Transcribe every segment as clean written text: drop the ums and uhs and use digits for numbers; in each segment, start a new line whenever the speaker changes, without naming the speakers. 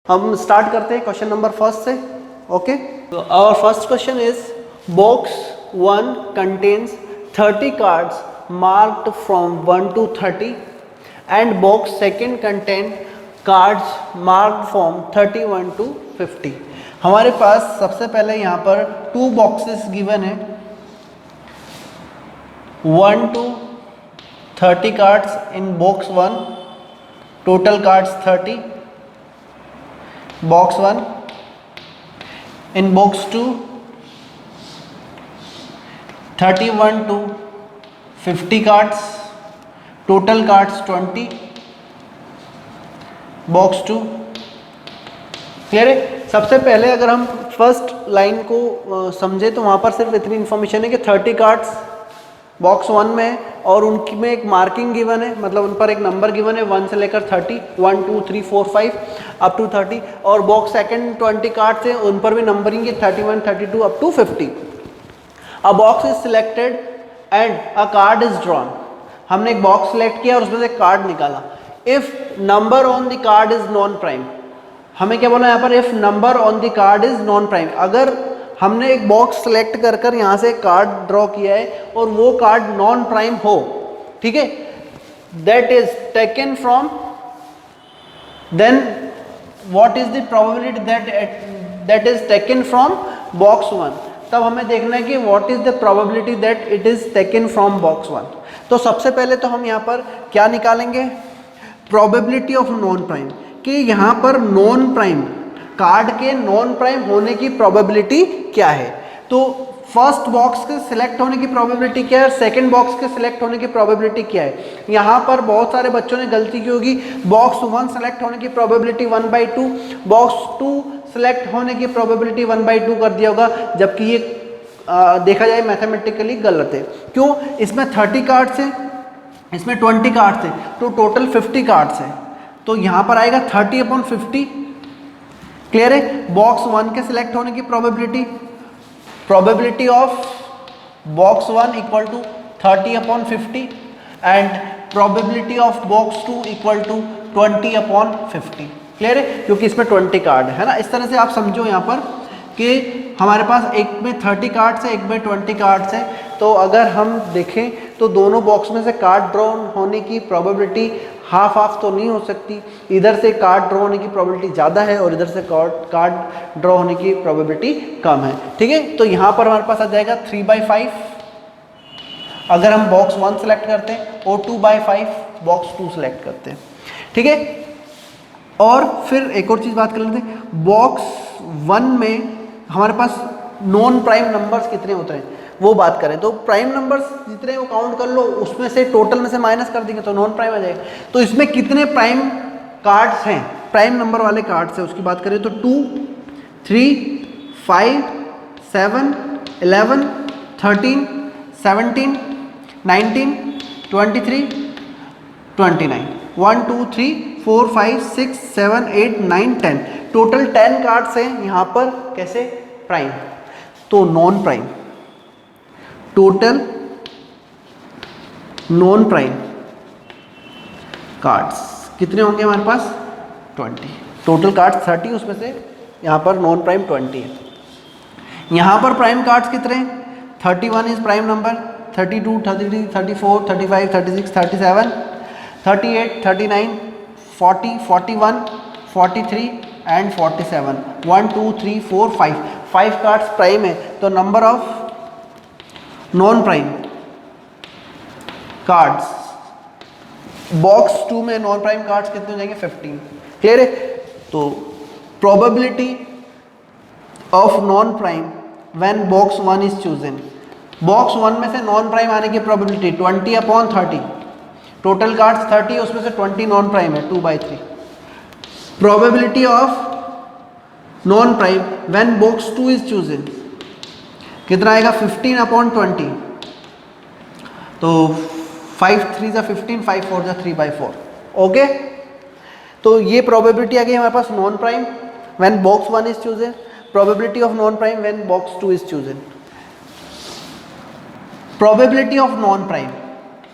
हम स्टार्ट करते हैं क्वेश्चन नंबर फर्स्ट से. Okay, our first question is box 1 contains 30 cards marked from 1 to 30 and box second contain cards marked from 31 to 50. हमारे पास सबसे पहले यहाँ पर 2 बॉक्सेस गिवन है, 1 to 30 cards in box 1, total cards 30. Box 1 in box 2 31 to 50 cards, total cards 20. Box 2. Clear है. सबसे पहले अगर हम फर्स्ट लाइन को समझे तो वहाँ पर सिर्फ इतनी इन्फॉर्मेशन है कि 30 कार्ड्स बॉक्स 1 में है और उनकी में एक मार्किंग गिवन है, मतलब उन पर एक नंबर गिवन है 1 से लेकर 30, 1 2 3 4 5 अप टू 30. और बॉक्स सेकंड 20 कार्ड्स हैं, उन पर भी नंबरिंग है 31 32 up to 50. A box is selected and a card is drawn. हमने एक बॉक्स सिलेक्ट किया और उसमें से कार्ड निकाला. If number on the card is non prime. हमें क्या बोला यहाँ पर, if number on the card is non prime. अगर हमने एक बॉक्स सेलेक्ट कर कर यहाँ से कार्ड ड्रॉ किया है और वो कार्ड नॉन प्राइम हो, ठीक है, that is taken from, then what is the probability that is taken from box 1. तब हमें देखना है कि what is the probability that it is taken from box 1. तो सबसे पहले तो हम यहाँ पर क्या निकालेंगे, प्रोबेबिलिटी ऑफ नॉन प्राइम, कि यहाँ पर नॉन प्राइम कार्ड के नॉन प्राइम होने की प्रोबेबिलिटी क्या है. तो फर्स्ट बॉक्स के सिलेक्ट होने की प्रोबेबिलिटी क्या है, सेकंड बॉक्स के सिलेक्ट होने की प्रोबेबिलिटी क्या है. यहाँ पर बहुत सारे बच्चों ने गलती की होगी. बॉक्स 1 सेलेक्ट होने की प्रोबेबिलिटी 1/2, बॉक्स 2 सेलेक्ट होने की प्रोबेबिलिटी 1/2 कर दिया होगा, जबकि ये देखा जाए मैथमेटिकली गलत है. क्यों, इसमें 30 कार्ड्स हैं, इसमें 20 कार्ड्स हैं, तो टोटल 50 कार्ड्स हैं. तो यहाँ पर आएगा 30/50. क्लियर है. बॉक्स 1 के सिलेक्ट होने की probability of box 1 equal to 30/50 and probability of box 2 equal to 20/50. Clear है, क्योंकि इसमें 20 कार्ड है ना. इस तरह से आप समझो यहाँ पर कि हमारे पास एक में 30 कार्ड्स है, एक में 20 कार्ड्स है. तो अगर हम देखें तो दोनों बॉक्स में से कार्ड ड्रॉ होने की प्रोबेबिलिटी हाफ हाफ तो नहीं हो सकती. इधर से कार्ड ड्रॉ होने की प्रोबेबिलिटी ज़्यादा है और इधर से कार्ड ड्रॉ होने की प्रोबेबिलिटी कम है. ठीक है, तो यहाँ पर हमारे पास आ जाएगा 3/5 अगर हम बॉक्स 1 सेलेक्ट करते हैं और 2/5 बॉक्स 2 सेलेक्ट करते हैं. ठीक है, और फिर एक और चीज़ बात कर लेते हैं. बॉक्स 1 में हमारे पास नॉन प्राइम नंबर्स कितने होते हैं वो बात करें तो प्राइम नंबर्स जितने वो काउंट कर लो, उसमें से टोटल में से माइनस कर देंगे तो नॉन प्राइम आ जाएगा. तो इसमें कितने प्राइम कार्ड्स हैं, प्राइम नंबर वाले कार्ड्स हैं, उसकी बात करें तो 2 3 5 7 11 13 17 19 23 29 1 2 3 4 5 6 7 8 9 10. टोटल 10 कार्ड्स हैं यहाँ पर. कैसे, प्राइम. तो non prime, total non prime cards कितने होंगे हमारे पास, 20. टोटल कार्ड्स 30, उसमें से यहाँ पर नॉन प्राइम 20 है. यहाँ पर प्राइम कार्ड्स कितने हैं, 31 is prime number, 32 33 34 35 36 37 38 39 40 41 43 and 47. 1 2 3 4 5 cards prime है. तो number of non prime cards box 2 में नॉन प्राइम कार्ड्स कितने हो जाएंगे, 15. क्लियर है. तो probability of non prime when box 1 is chosen. Box 1 में से नॉन प्राइम आने की प्रोबेबिलिटी 20/30. टोटल कार्ड्स 30, उसमें से 20 नॉन प्राइम है, 2/3. Probability of non prime when box 2 is chosen कितना आएगा, 15/20. तो 5 3 15, 5 4 3/4. ओके, तो ये प्रोबेबिलिटी आ गई हमारे पास non prime when box 1 is chosen, probability of non prime when box 2 is chosen. Probability of non prime,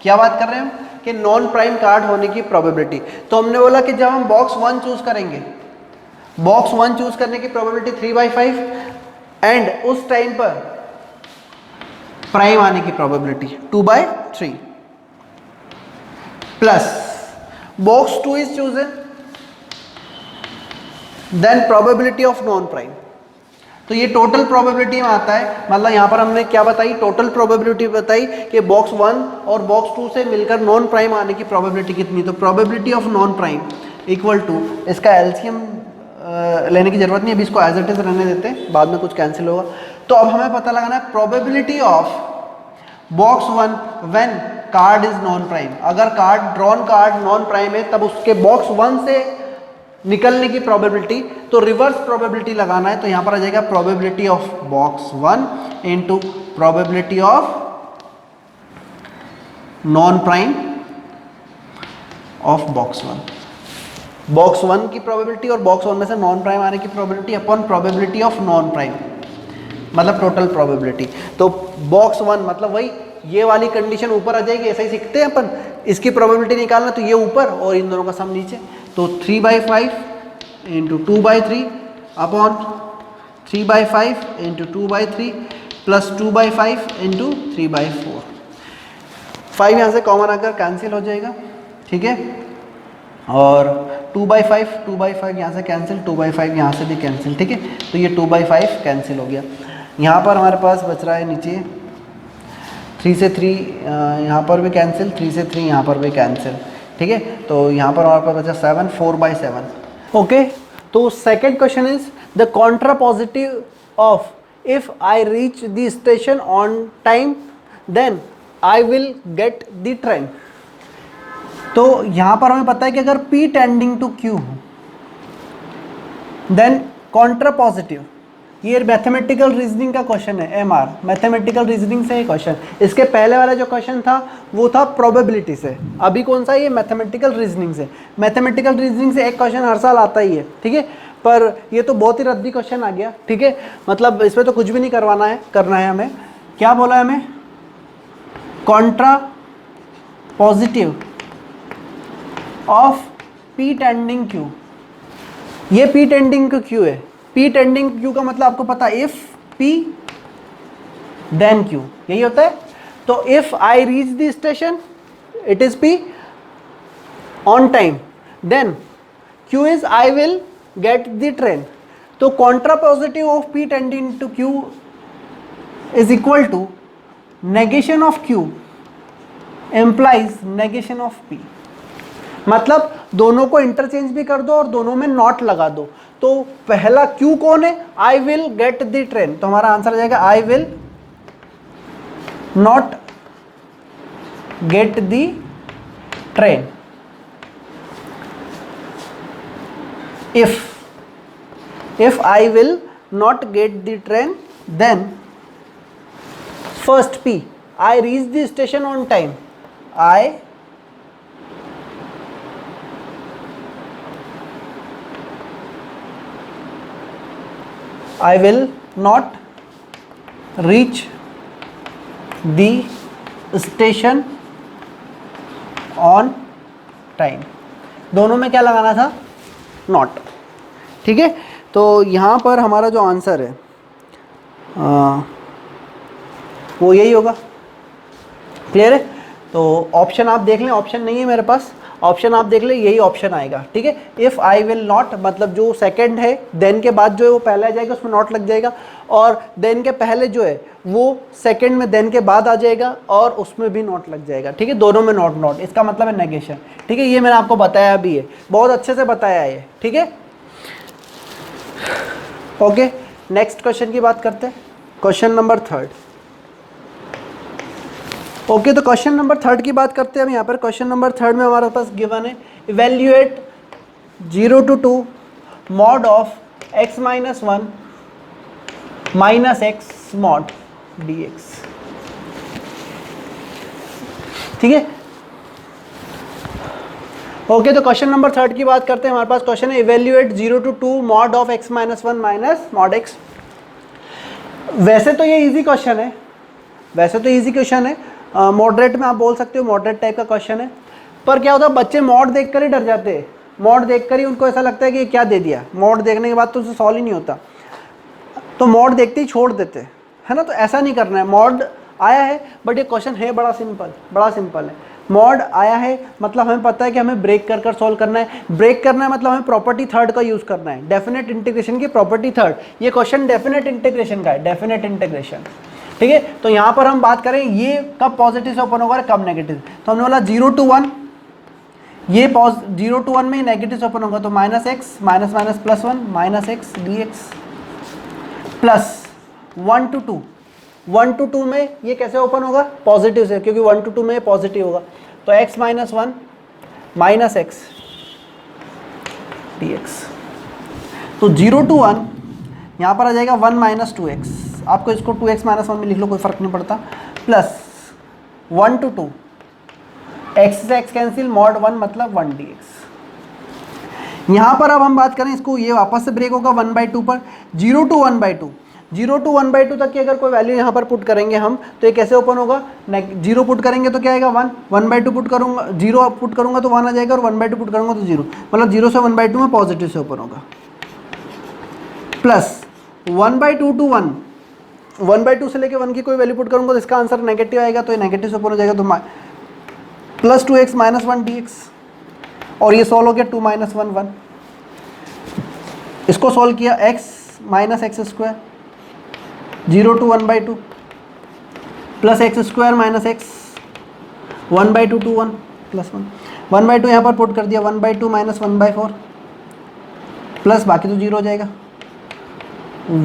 क्या बात कर रहे हैं हम कि नॉन प्राइम कार्ड होने की प्रोबेबिलिटी. तो हमने बोला कि जब हम बॉक्स 1 चूज करेंगे, बॉक्स 1 चूज करने की प्रोबेबिलिटी 3/5 एंड उस टाइम पर प्राइम आने की probability 2/3 plus box 2 is chosen then probability of non prime. तो ये टोटल प्रोबेबिलिटी में आता है, मतलब यहाँ पर हमने क्या बताई, टोटल प्रोबेबिलिटी बताई कि बॉक्स 1 और बॉक्स 2 से मिलकर नॉन प्राइम आने की प्रोबेबिलिटी कितनी। तो probability of non prime equal to, इसका एलसीएम लेने की जरूरत नहीं, अभी इसको एज इट इज रहने देते हैं, बाद में कुछ कैंसिल होगा। तो अब हमें पता लगाना है probability of box 1 when card is non prime. अगर card drawn card non prime है तब उसके बॉक्स 1 से निकलने की प्रोबेबिलिटी, तो रिवर्स प्रोबेबिलिटी लगाना है। तो यहां पर आ जाएगा probability of box 1 into probability of non prime of box 1। Box 1 की प्रोबेबिलिटी और बॉक्स 1 में से नॉन प्राइम आने की probability upon probability of non prime, मतलब टोटल प्रोबेबिलिटी। तो बॉक्स 1 मतलब वही ये वाली कंडीशन ऊपर आ जाएगी, ऐसा ही सीखते हैं अपन, इसकी प्रोबेबिलिटी निकालना तो ये ऊपर और इन दोनों का सम नीचे। तो 3/5 into 2/3 upon 3/5 into 2/3 plus 2/5 into 3/4। 5 यहाँ से कॉमन आकर कैंसिल हो जाएगा, ठीक है। और 2/5 यहाँ से कैंसिल, 2/5 यहाँ से भी कैंसिल, ठीक है। तो ये 2/5 कैंसिल हो गया। यहाँ पर हमारे पास बच रहा है नीचे 3 से 3 यहाँ पर भी कैंसिल, 3 से 3 यहाँ पर भी कैंसिल, ठीक है। तो यहाँ पर हमारे पास बचा 7, 4/7। ओके, तो second question is the contrapositive of if I reach the station on time then I will get the train. तो यहाँ पर हमें पता है कि अगर P टेंडिंग टू Q हो देन कॉन्ट्रा पॉजिटिव, ये मैथमेटिकल रीजनिंग का क्वेश्चन है, MR मैथमेटिकल रीजनिंग से क्वेश्चन। इसके पहले वाला जो क्वेश्चन था वो था प्रोबेबिलिटी से, अभी कौन सा, ये मैथमेटिकल रीजनिंग से। मैथमेटिकल रीजनिंग से एक क्वेश्चन हर साल आता ही है, ठीक है, पर ये तो बहुत ही रद्दी क्वेश्चन आ गया, ठीक है। मतलब इसमें तो कुछ भी नहीं करवाना है, करना है हमें, क्या बोला है हमें, Contra positive of P tending Q। ये P टेंडिंग टू Q है, P टेंडिंग Q का मतलब आपको पता है, इफ P देन Q, यही होता है। तो if I reach the station it is P on time, then Q is I will get the train. तो contrapositive of P tending to Q is equal to negation of Q implies negation of P। मतलब दोनों को interchange भी कर दो और दोनों में नॉट लगा दो। तो पहला Q कौन है, आई विल गेट द ट्रेन, तो हमारा आंसर आ जाएगा I will not gate the train if I will not get the train then first P, I reach the station on time, I will not reach the station on time। दोनों में क्या लगाना था, not, ठीक है। तो यहाँ पर हमारा जो आंसर है वो यही होगा, क्लियर है। तो ऑप्शन आप देख लें, ऑप्शन नहीं है मेरे पास, ऑप्शन आप देख ले, यही ऑप्शन आएगा, ठीक है। इफ़ आई विल नॉट मतलब जो सेकंड है देन के बाद जो है वो पहले आ जाएगा, उसमें नॉट लग जाएगा, और देन के पहले जो है वो सेकंड में देन के बाद आ जाएगा और उसमें भी नॉट लग जाएगा, ठीक है। दोनों में नॉट नॉट, इसका मतलब है नेगेशन, ठीक है। ये मैंने आपको बताया भी है, बहुत अच्छे से बताया है, ठीक है। ओके, नेक्स्ट क्वेश्चन की बात करते हैं, क्वेश्चन नंबर 3। ओके, तो क्वेश्चन नंबर 3 की बात करते हैं हम। यहाँ पर क्वेश्चन नंबर 3 में हमारे पास गिवन है evaluate 0 to 2 mod of x - 1 - x mod dx, ठीक है। ओके, तो क्वेश्चन नंबर 3 की बात करते हैं। हमारे पास क्वेश्चन है evaluate 0 to 2 mod of x - 1 - mod x। वैसे तो ये इजी क्वेश्चन है, वैसे तो इजी क्वेश्चन है, मॉडरेट में आप बोल सकते हो, मॉडरेट टाइप का क्वेश्चन है। पर क्या होता है, बच्चे मॉड देखकर ही डर जाते हैं, मॉड देखकर ही उनको ऐसा लगता है कि क्या दे दिया, मॉड देखने के बाद तो उसे सॉल्व ही नहीं होता, तो मॉड देखते ही छोड़ देते है ना। तो ऐसा नहीं करना है, मॉड आया है बट ये क्वेश्चन है बड़ा सिंपल है। मॉड आया है मतलब हमें पता है कि हमें ब्रेक कर कर सॉल्व करना है, ब्रेक करना है मतलब हमें प्रॉपर्टी थर्ड का यूज़ करना है, डेफिनेट इंटीग्रेशन की प्रॉपर्टी थर्ड। ये क्वेश्चन डेफिनेट इंटीग्रेशन का है, डेफिनेट इंटीग्रेशन, ठीक है। तो यहाँ पर हम बात करें ये कब पॉजिटिव से ओपन होगा, कब नेगेटिव। तो हमने बोला 0 to 1, ये 0 to 1 में नेगेटिव से ओपन होगा, तो minus x minus minus plus 1 minus x d x, plus 1 to 2, 1 to 2 में ये कैसे ओपन होगा, पॉजिटिव से, क्योंकि 1 to 2 में पॉजिटिव होगा। तो x minus 1 minus x d x, तो 0 to 1 यहाँ पर आ जाएगा 1 माइनस 2x, आपको इसको 2x माइनस 1 में लिख लो, कोई फर्क नहीं पड़ता, प्लस 1 to 2, x से x कैंसिल, मॉड 1 मतलब 1 dx। यहाँ पर अब हम बात करें इसको, ये वापस से ब्रेक होगा 1/2 पर, 0 to 1/2, 0 to 1/2 तक की अगर कोई वैल्यू यहाँ पर पुट करेंगे हम, तो ये कैसे ओपन होगा, 0 पुट करेंगे तो क्या आएगा 1, 1/2 पुट करूँगा, 0 पुट करूँगा तो 1 आ जाएगा, और 1/2 पुट करूँगा तो 0, मतलब 0 से 1/2 में पॉजिटिव से ओपन होगा, प्लस 1/2 to 1, 1/2 से लेके 1 की कोई वैल्यू पुट करूँगा तो इसका आंसर नेगेटिव आएगा, तो ये नेगेटिव से ओपन हो जाएगा, तो प्लस 2x माइनस 1 dx, और ये सॉल्व हो गया 2 माइनस 1 1, इसको सॉल्व किया x minus x square 0 to 1/2 plus x square minus x 1/2 to 1 plus 1, 1/2 यहाँ पर पुट कर दिया, 1/2 माइनस 1/4 प्लस बाकी तो 0 हो जाएगा,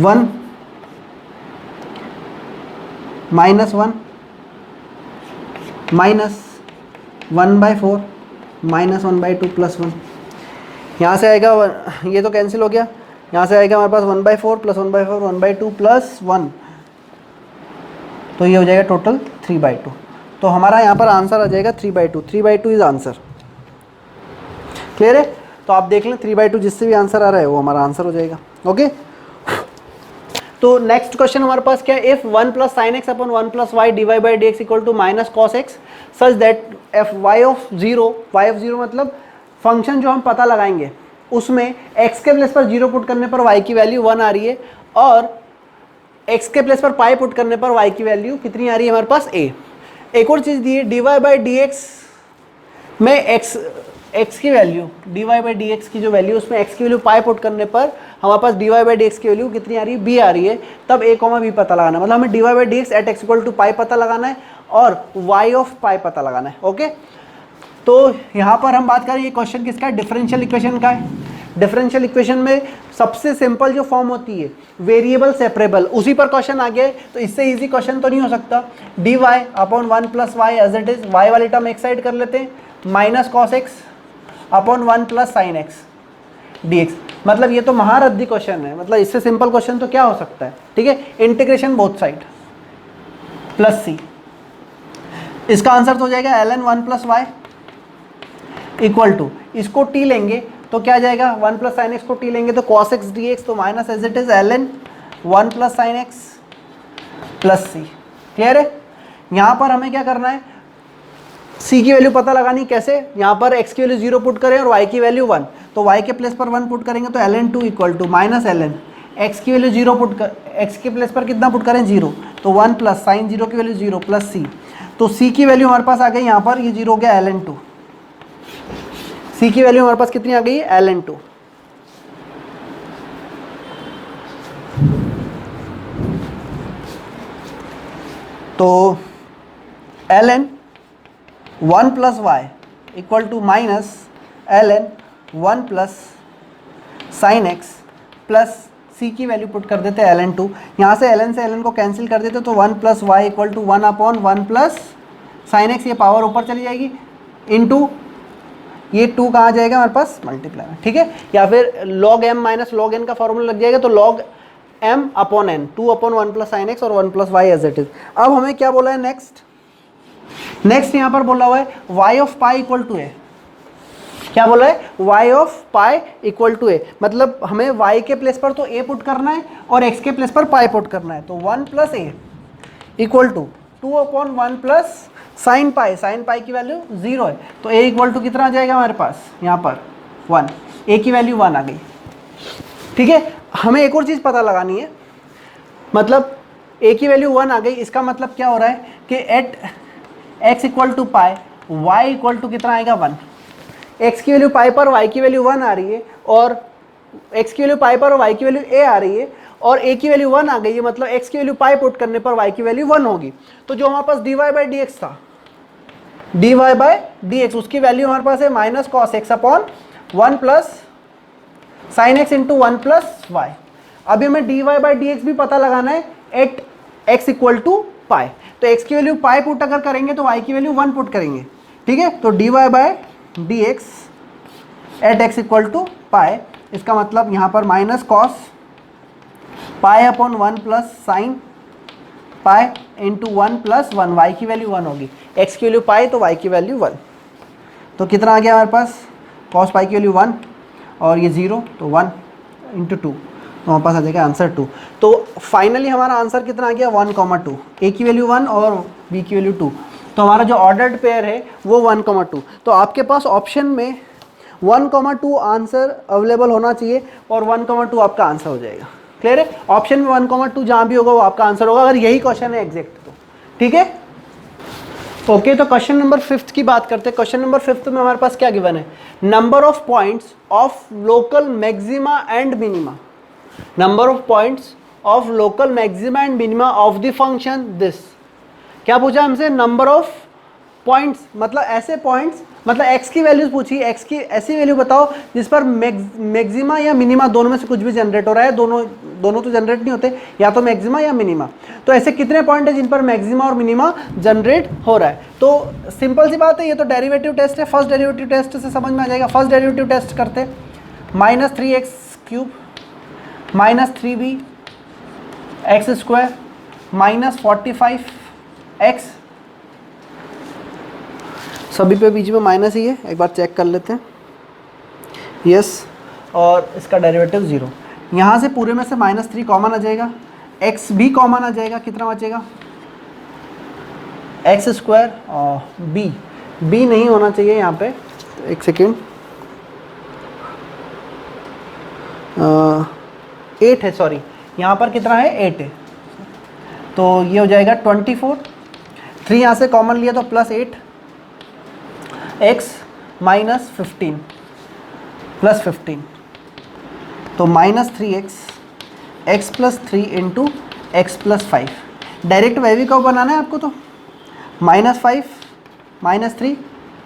1 माइनस 1 माइनस 1/4 माइनस 1/2 प्लस 1, यहाँ से आएगा ये तो कैंसिल हो गया, यहाँ से आएगा हमारे पास 1/4 प्लस 1/4 1/2 प्लस 1, तो ये हो जाएगा टोटल 3/2। तो हमारा यहाँ पर आंसर आ जाएगा 3/2, 3/2 इज आंसर। क्लियर है? तो आप देख लें 3/2 जिससे भी आंसर आ रहा है वो हमारा आंसर हो जाएगा। ओके, तो नेक्स्ट क्वेश्चन हमारे पास क्या है, if 1 plus sine x upon 1 plus y d y by d x equal to minus cos x such that f y of zero मतलब फंक्शन जो हम पता लगाएंगे उसमें x के प्लेस पर 0 पुट करने पर y की वैल्यू 1 आ रही है, और x के प्लेस पर पाई पुट करने पर y की वैल्यू कितनी आ रही है हमारे पास a। एक और चीज़ दी है dy बाई डी एक्स में x की value, dy by d x की जो वैल्यू उसमें x की वैल्यू पाई पुट करने पर हमारे पास dy बाई डी एक्स की वैल्यू कितनी आ रही है, b आ रही है, तब a, b पता लगाना है, मतलब हमें dy by d x at x equal to pi पता लगाना है और y ऑफ पाई पता लगाना है। ओके, तो यहाँ पर हम बात करें ये क्वेश्चन किसका है, डिफरेंशियल इक्वेशन का है। डिफरेंशियल इक्वेशन में सबसे सिंपल जो फॉर्म होती है वेरिएबल सेपरेबल, उसी पर क्वेश्चन आ गया है, तो इससे इजी क्वेश्चन तो नहीं हो सकता। D y upon 1 plus y as it is, y वाली टर्म एक साइड कर लेते हैं, minus cos x upon 1 plus sine x d x, मतलब ये तो महारद्दी क्वेश्चन है, मतलब इससे सिंपल क्वेश्चन तो क्या हो सकता है। ठीक है, integration both side plus c, इसका आंसर तो हो जाएगा ln 1 plus y equal to, इसको t लेंगे तो क्या जाएगा 1 प्लस साइन एक्स को t लेंगे तो cos x dx, तो minus as it is ln 1 plus sine x plus c. Clear है? यहाँ पर हमें क्या करना है, c की वैल्यू पता लगानी, कैसे, यहाँ पर x की वैल्यू 0 पुट करें और y की वैल्यू 1, तो y के प्लेस पर 1 पुट करेंगे तो ln 2 equal to minus ln x की वैल्यू 0 पुट कर, x के प्लेस पर कितना पुट करें 0, तो 1 प्लस साइन 0 की वैल्यू 0 प्लस c, तो c की वैल्यू हमारे पास आ गई यहाँ पर, ये 0 हो गया ln 2, c की वैल्यू हमारे पास कितनी आ गई है ln 2। तो ln 1 plus y equal to minus ln 1 plus sine x plus c की वैल्यू पुट कर देते हैं ln 2, यहाँ से ln को कैंसिल कर देते तो 1 plus y equal to 1 upon 1 plus sine x, ये पावर ऊपर चली जाएगी, इनटू ये 2 कहाँ जाएगा हमारे पास मल्टीप्लाई में। ठीक है, या फिर log m minus log n का फॉर्मूला लग जाएगा, तो log m upon n, 2 upon 1 plus sine x और 1 plus y as it is. अब हमें क्या बोला है नेक्स्ट यहाँ पर बोला हुआ है y of pi equal to a, क्या बोला है y of pi equal to a, मतलब हमें y के प्लेस पर तो a पुट करना है और x के प्लेस पर पाई पुट करना है, तो 1 plus A equal to 2 upon 1 plus sine pi की वैल्यू 0 है, तो a इक्वल टू कितना आ जाएगा हमारे पास यहाँ पर 1, ए की वैल्यू 1 आ गई। ठीक है, हमें एक और चीज़ पता लगानी है, मतलब ए की वैल्यू 1 आ गई, इसका मतलब क्या हो रहा है कि at x equal to pi y equal to कितना आएगा 1। x की वैल्यू पाई पर y की वैल्यू 1 आ रही है, और x की वैल्यू पाई पर y की वैल्यू a आ रही है, और a की वैल्यू 1 आ गई है, मतलब x की वैल्यू पाई पुट करने पर y की वैल्यू 1 होगी। तो जो हमारे पास dy बाई डी एक्स था, dy बाई डी एक्स, उसकी वैल्यू हमारे पास है minus cos x upon 1 plus sine x into 1 plus y. अभी हमें dy बाई डी एक्स भी पता लगाना है एट x इक्वल टू पाई। तो x की वैल्यू पाई पुट अगर करेंगे तो y की वैल्यू 1 पुट करेंगे। ठीक है, तो dy by d x at x equal to pi, इसका मतलब यहाँ पर minus cos pi upon 1 plus sine pi into 1 plus 1, y की वैल्यू 1 होगी, x की वैल्यू पाई तो y की वैल्यू 1। तो कितना आ गया हमारे पास, कॉस पाई की वैल्यू 1 और ये 0, तो 1 इंटू 2, तो हमारे पास आ जाएगा आंसर 2। तो फाइनली हमारा आंसर कितना आ गया 1,2, ए की वैल्यू 1 और बी की वैल्यू 2। तो हमारा जो ऑर्डर्ड पेयर है वो 1,2। तो आपके पास ऑप्शन में 1,2 आंसर अवेलेबल होना चाहिए, और 1,2 आपका आंसर हो जाएगा। क्लियर है, ऑप्शन में 1,2 जहाँ भी होगा वो आपका आंसर होगा, अगर यही क्वेश्चन है एग्जैक्ट तो। ठीक है, ओके। तो क्वेश्चन नंबर 5 की बात करते हैं। क्वेश्चन नंबर 5 में हमारे पास क्या गिवन है, number of points of local maxima and minima, number of points of local maxima and minima of the function this. क्या पूछा हमसे, नंबर ऑफ पॉइंट्स, मतलब ऐसे पॉइंट्स, मतलब x की वैल्यूज पूछी, x की ऐसी वैल्यू बताओ जिस पर मैक्सिमा या मिनिमा दोनों में से कुछ भी जनरेट हो रहा है। दोनों तो जनरेट नहीं होते, या तो मैक्सिमा या मिनिमा। तो ऐसे कितने पॉइंट है जिन पर मैक्सिमा और मिनिमा जनरेट हो रहा है। तो सिंपल सी बात है, ये तो डेरिवेटिव टेस्ट है, फर्स्ट डेरिवेटिव टेस्ट से समझ में आ जाएगा। फर्स्ट डेरिवेटिव टेस्ट करते, -3x³ -3b x square -45x, सभी पे बीच में माइनस ही है, एक बार चेक कर लेते हैं, यस, और इसका डेरिवेटिव 0। यहाँ से पूरे में से -3 कॉमन आ जाएगा, x भी कॉमन आ जाएगा, कितना बचेगा x² और b नहीं होना चाहिए यहाँ पे, एक सेकेंड, 8 है, सॉरी, यहाँ पर कितना है 8 है, तो ये हो जाएगा 24, 3 यहाँ से कॉमन लिया तो +8 x -15 +15, तो -3x x + 3 into x + 5। Direct value कब बनाना है आपको, तो -5 -3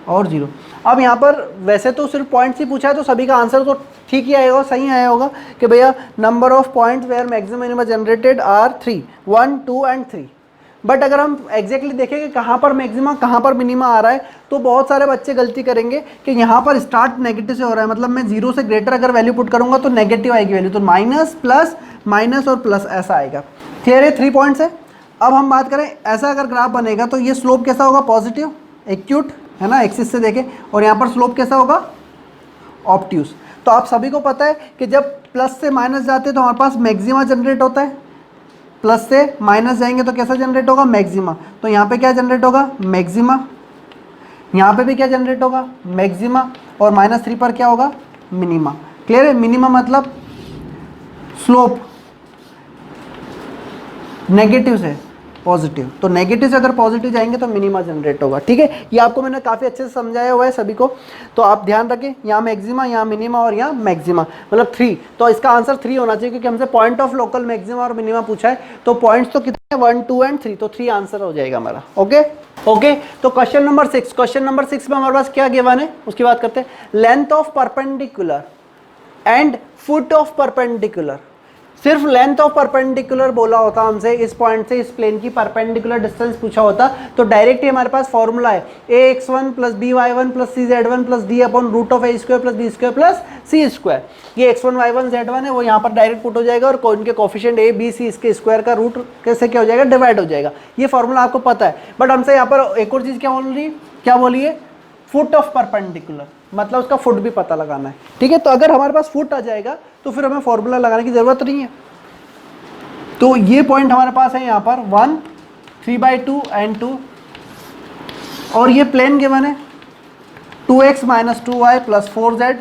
और 0। अब यहाँ पर वैसे तो सिर्फ पॉइंट्स ही पूछा है, तो सभी का आंसर तो ठीक ही आएगा, सही आया होगा कि भैया number of points where maximum minimum generated are 3, 1, 2 and 3। But अगर हम एग्जैक्टली देखें कि कहाँ पर मैक्सिमा कहाँ पर मिनिमा आ रहा है, तो बहुत सारे बच्चे गलती करेंगे कि यहाँ पर स्टार्ट नेगेटिव से हो रहा है, मतलब मैं 0 से ग्रेटर अगर वैल्यू पुट करूँगा तो नेगेटिव आएगी वैल्यू, तो माइनस प्लस माइनस और प्लस ऐसा आएगा। क्लियर है, 3 पॉइंट्स है। अब हम बात करें, ऐसा अगर ग्राफ बनेगा तो ये स्लोप कैसा होगा, पॉजिटिव एक्यूट है ना, एक्सिस से देखें, और यहाँ पर स्लोप कैसा होगा, ऑब्ट्यूस। तो आप सभी को पता है कि जब प्लस से माइनस जाते हैं तो हमारे पास मैक्सिमा जनरेट होता है, प्लस से माइनस जाएंगे तो कैसा जनरेट होगा, मैक्सिमा। तो यहाँ पे क्या जनरेट होगा, मैक्सिमा, यहाँ पे भी क्या जनरेट होगा, मैक्सिमा, और -3 पर क्या होगा, मिनिमा। क्लियर है, मिनिमा मतलब स्लोप नेगेटिव से पॉजिटिव, तो नेगेटिव से अगर पॉजिटिव जाएंगे तो मिनिमा जनरेट होगा। ठीक है, ये आपको मैंने काफ़ी अच्छे से समझाया हुआ है सभी को, तो आप ध्यान रखें, यहाँ मैक्सिमा, यहाँ मिनिमा और यहाँ मैक्सिमा, मतलब 3। तो इसका आंसर 3 होना चाहिए, क्योंकि हमसे पॉइंट ऑफ लोकल मैक्सिमा और मिनिमा पूछा है, तो पॉइंट्स तो कितने हैं, 1, 2 एंड 3, तो 3 आंसर हो जाएगा हमारा। ओके ओके, तो क्वेश्चन नंबर 6, क्वेश्चन नंबर 6 में हमारे पास क्या गिवन है उसकी बात करते हैं। Length of perpendicular and foot of perpendicular, सिर्फ लेंथ ऑफ परपेंडिकुलर बोला होता हमसे, इस पॉइंट से इस प्लेन की परपेंडिकुलर डिस्टेंस पूछा होता, तो डायरेक्ट ही हमारे पास फॉर्मूला है ax1 + by1 + cz1 + d/√a² + b² + c²। ये x1 y1 z1 है, वो यहाँ पर डायरेक्ट पुट हो जाएगा, और इनके कोफिशिएंट a b c इसके स्क्वायर का रूट कैसे क्या हो जाएगा, डिवाइड हो जाएगा। ये फॉर्मूला आपको पता है, बट हमसे यहाँ पर एक और चीज़ क्या बोली है, फुट ऑफ परपेंडिकुलर, मतलब उसका फुट भी पता लगाना है। ठीक है, तो अगर हमारे पास फुट आ जाएगा तो फिर हमें फॉर्मूला लगाने की ज़रूरत नहीं है। तो ये पॉइंट हमारे पास है यहाँ पर 1, 3/2 एंड 2, और ये प्लेन गिवन है 2x - 2y + 4z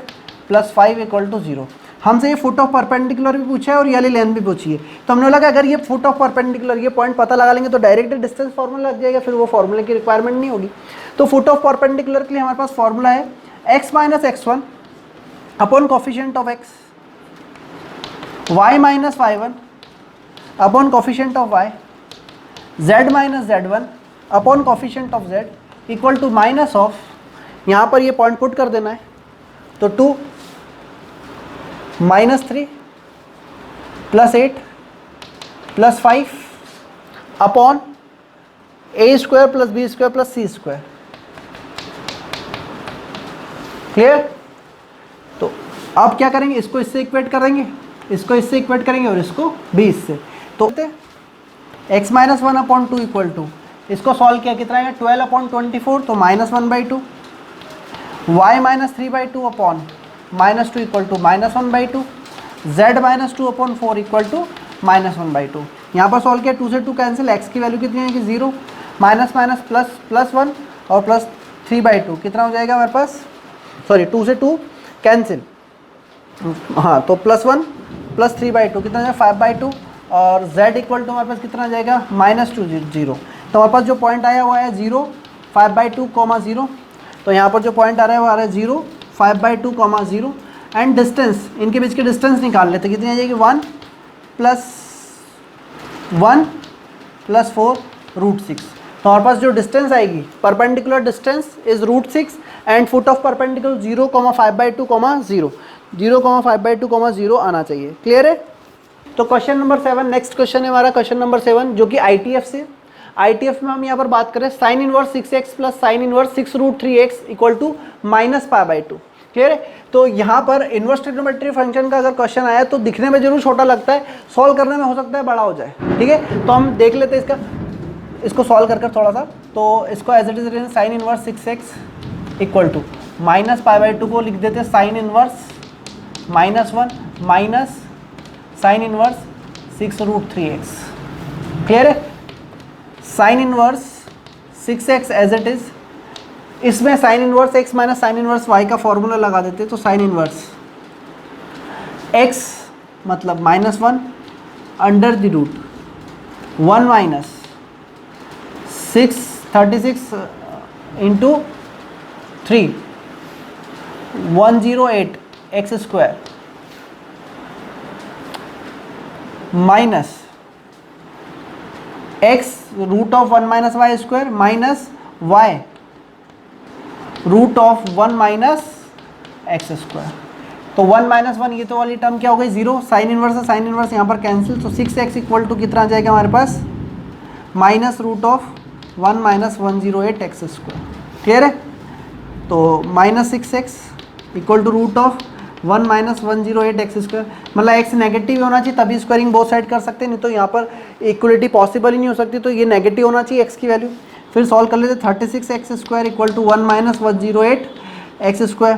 plus 5 equal to 0। हमसे ये फुट ऑफ परपेंडिकुलर भी पूछा है और ये वाली लेंथ भी पूछी है, तो हमने लगा अगर ये फुट ऑफ परपेंडिकुलर ये पॉइंट पता लगा लेंगे तो डायरेक्ट डिस्टेंस फार्मूला लग जाएगा, फिर वो फार्मूले की रिक्वायरमेंट नहीं होगी। तो फुट ऑफ परपेंडिकुलर के लिए हमारे पास फार्मूला है x minus x1 upon coefficient of x, y minus y1 upon coefficient of y, z minus z1 upon coefficient of z equal to minus of, यहाँ पर ये पॉइंट पुट कर देना है, तो 2 minus 3 plus 8 plus 5 upon a square plus b square plus c square. Clear? तो अब क्या करेंगे, इसको इससे इक्वेट करेंगे, इसको इससे इक्वेट करेंगे और इसको b इससे, तो x minus 1 upon 2 equal to, इसको सॉल्व किया कितना आएगा 12 अपॉन 24, तो minus 1/2, y minus 3/2 upon minus 2 equal to minus 1/2, z minus 2 upon 4 equal to minus 1/2। यहाँ पर सॉल्व किया 2 से 2 कैंसिल, x की वैल्यू कितनी आएगी 0, माइनस माइनस प्लस प्लस 1 और प्लस 3/2 कितना हो जाएगा हमारे पास, सॉरी 2 से 2 कैंसिल, हाँ तो प्लस 1 प्लस 3/2 कितना हो जाएगा 5/2 और z इक्वल टू हमारे पास कितना आ जाएगा माइनस 2 0। तो हमारे पास जो पॉइंट आया वो आया 0 5/2 0, तो यहाँ पर जो पॉइंट आ रहा है वो आ रहा है 0 5/2 0 एंड डिस्टेंस, इनके बीच की डिस्टेंस निकाल लेते, कितनी आ जाएगी 1 प्लस 4 √6। तो हमारे पास जो डिस्टेंस आएगी perpendicular distance is √6 and foot of perpendicular 0 5/2 0, 0 5/2 0 आना चाहिए। क्लियर है? तो क्वेश्चन नंबर 7, नेक्स्ट क्वेश्चन है हमारा क्वेश्चन नंबर 7 जो कि ITF से, ITF में हम यहाँ पर बात करें sine inverse 6x plus sine inverse 6√3x equal to minus π/2। Clear है? तो यहाँ पर इनवर्स ट्रिग्नोमेट्री फंक्शन का अगर क्वेश्चन आया तो दिखने में जरूर छोटा लगता है, सॉल्व करने में हो सकता है बड़ा हो जाए। ठीक है, तो हम देख लेते हैं इसको सॉल्व कर थोड़ा सा। तो इसको as it is sine inverse 6x equal to minus π/2 को लिख देते हैं sine inverse -1 minus sine inverse 6√3x। Clear है? Sine inverse 6x as it is, इसमें sine inverse x minus sine inverse y का फॉर्मूला लगा देते हैं, तो साइन इनवर्स x मतलब -1 under the root 1 minus 36 into 3 108 x square minus x root of 1 minus y square minus y root of 1 minus x square. तो 1 minus 1 ये तो वाली टर्म क्या हो गई 0, साइन इनवर्स है, साइन इनवर्स यहाँ पर कैंसिल, तो 6x इक्वल टू कितना आ जाएगा हमारे पास minus root of 1 minus 108 x square. Clear है? तो minus 6x equal to root of 1 minus 108 x square, मतलब x नेगेटिव होना चाहिए तभी स्क्वायरिंग बोथ साइड कर सकते हैं, नहीं तो यहाँ पर इक्वलिटी पॉसिबल ही नहीं हो सकती, तो ये नेगेटिव होना चाहिए x की वैल्यू। फिर सॉल्व कर लेते 36x square equal to 1 minus 108 x square,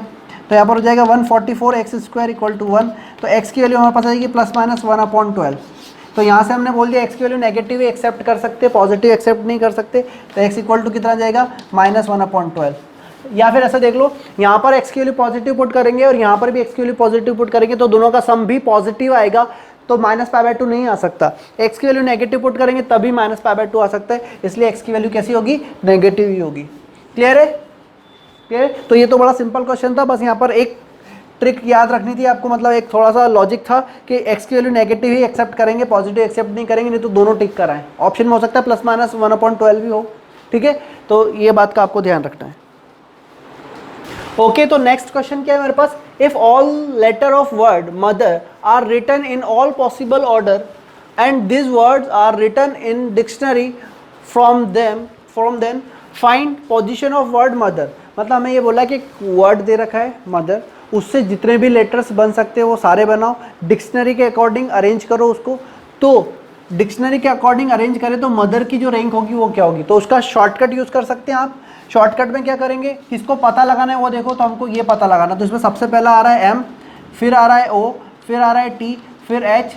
तो यहाँ पर हो जाएगा 144 एक्स स्क्वायर इक्वल टू 1, तो x की वैल्यू हमारे पास आएगी प्लस माइनस 1/12। तो यहाँ से हमने बोल दिया x की वैल्यू नेगेटिव एक्सेप्ट कर सकते, पॉजिटिव एक्सेप्ट नहीं कर सकते, तो x इक्वल टू कितना जाएगा -1/12। या फिर ऐसा देख लो, यहाँ पर x की वैल्यू पॉजिटिव पुट करेंगे और यहाँ पर भी x की वैल्यू पॉजिटिव पुट करेंगे, तो दोनों का सम भी पॉजिटिव आएगा, तो माइनस π/2 नहीं आ सकता। x की वैल्यू नेगेटिव पुट करेंगे तभी माइनस π/2 आ सकता है, इसलिए x की वैल्यू कैसी होगी नेगेटिव ही होगी। क्लियर है? क्लियर? तो ये तो बड़ा सिंपल क्वेश्चन था, बस यहाँ पर एक ट्रिक याद रखनी थी आपको, मतलब एक थोड़ा सा लॉजिक था कि x की वैल्यू नेगेटिव ही एक्सेप्ट करेंगे, पॉजिटिव एक्सेप्ट नहीं करेंगे, नहीं तो दोनों टिक कराएं। ऑप्शन में हो सकता है प्लस माइनस 1/12 भी हो। ठीक है, तो ये बात का आपको ध्यान रखना है। ओके, तो नेक्स्ट क्वेश्चन क्या है मेरे पास, if all letter of word mother are written in all possible order and this words are written in dictionary from then find position of word mother. मतलब हमें ये बोला कि वर्ड दे रखा है मदर, उससे जितने भी लेटर्स बन सकते हैं वो सारे बनाओ, डिक्शनरी के अकॉर्डिंग अरेंज करो उसको। तो डिक्शनरी के अकॉर्डिंग अरेंज करें तो मदर की जो रैंक होगी वो क्या होगी, तो उसका शॉर्टकट यूज़ कर सकते हैं आप। शॉर्टकट में क्या करेंगे, किसको पता लगाना है वो देखो, तो हमको ये पता लगाना, तो इसमें सबसे पहला आ रहा है M, फिर आ रहा है O, फिर आ रहा है T, फिर H,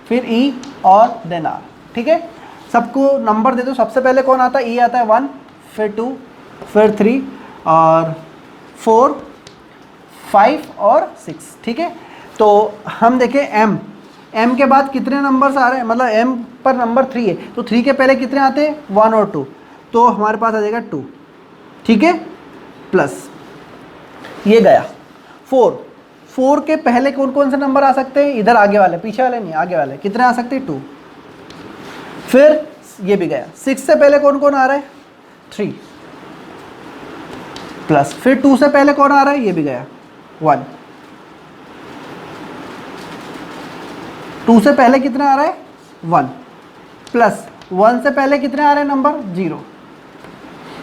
फिर E और देन R। ठीक है, सबको नंबर दे दो। सबसे पहले कौन आता है, E आता है 1, फिर 2, फिर 3 और 4, 5 और 6, ठीक है। तो हम देखें m के बाद कितने नंबर्स आ रहे हैं, मतलब m पर नंबर 3 है, तो 3 के पहले कितने आते हैं, 1 और 2, तो हमारे पास आ जाएगा 2, ठीक है, प्लस ये गया 4 के पहले कौन कौन से नंबर आ सकते हैं, इधर आगे वाले, पीछे वाले नहीं, आगे वाले कितने आ सकते हैं, 2, फिर ये भी गया। 6 से पहले कौन कौन आ रहा है, 3, प्लस फिर 2 से पहले कौन आ रहा है, ये भी गया 1, 2 से पहले कितना आ रहा है, 1, प्लस 1 से पहले कितने आ रहे हैं नंबर, 0,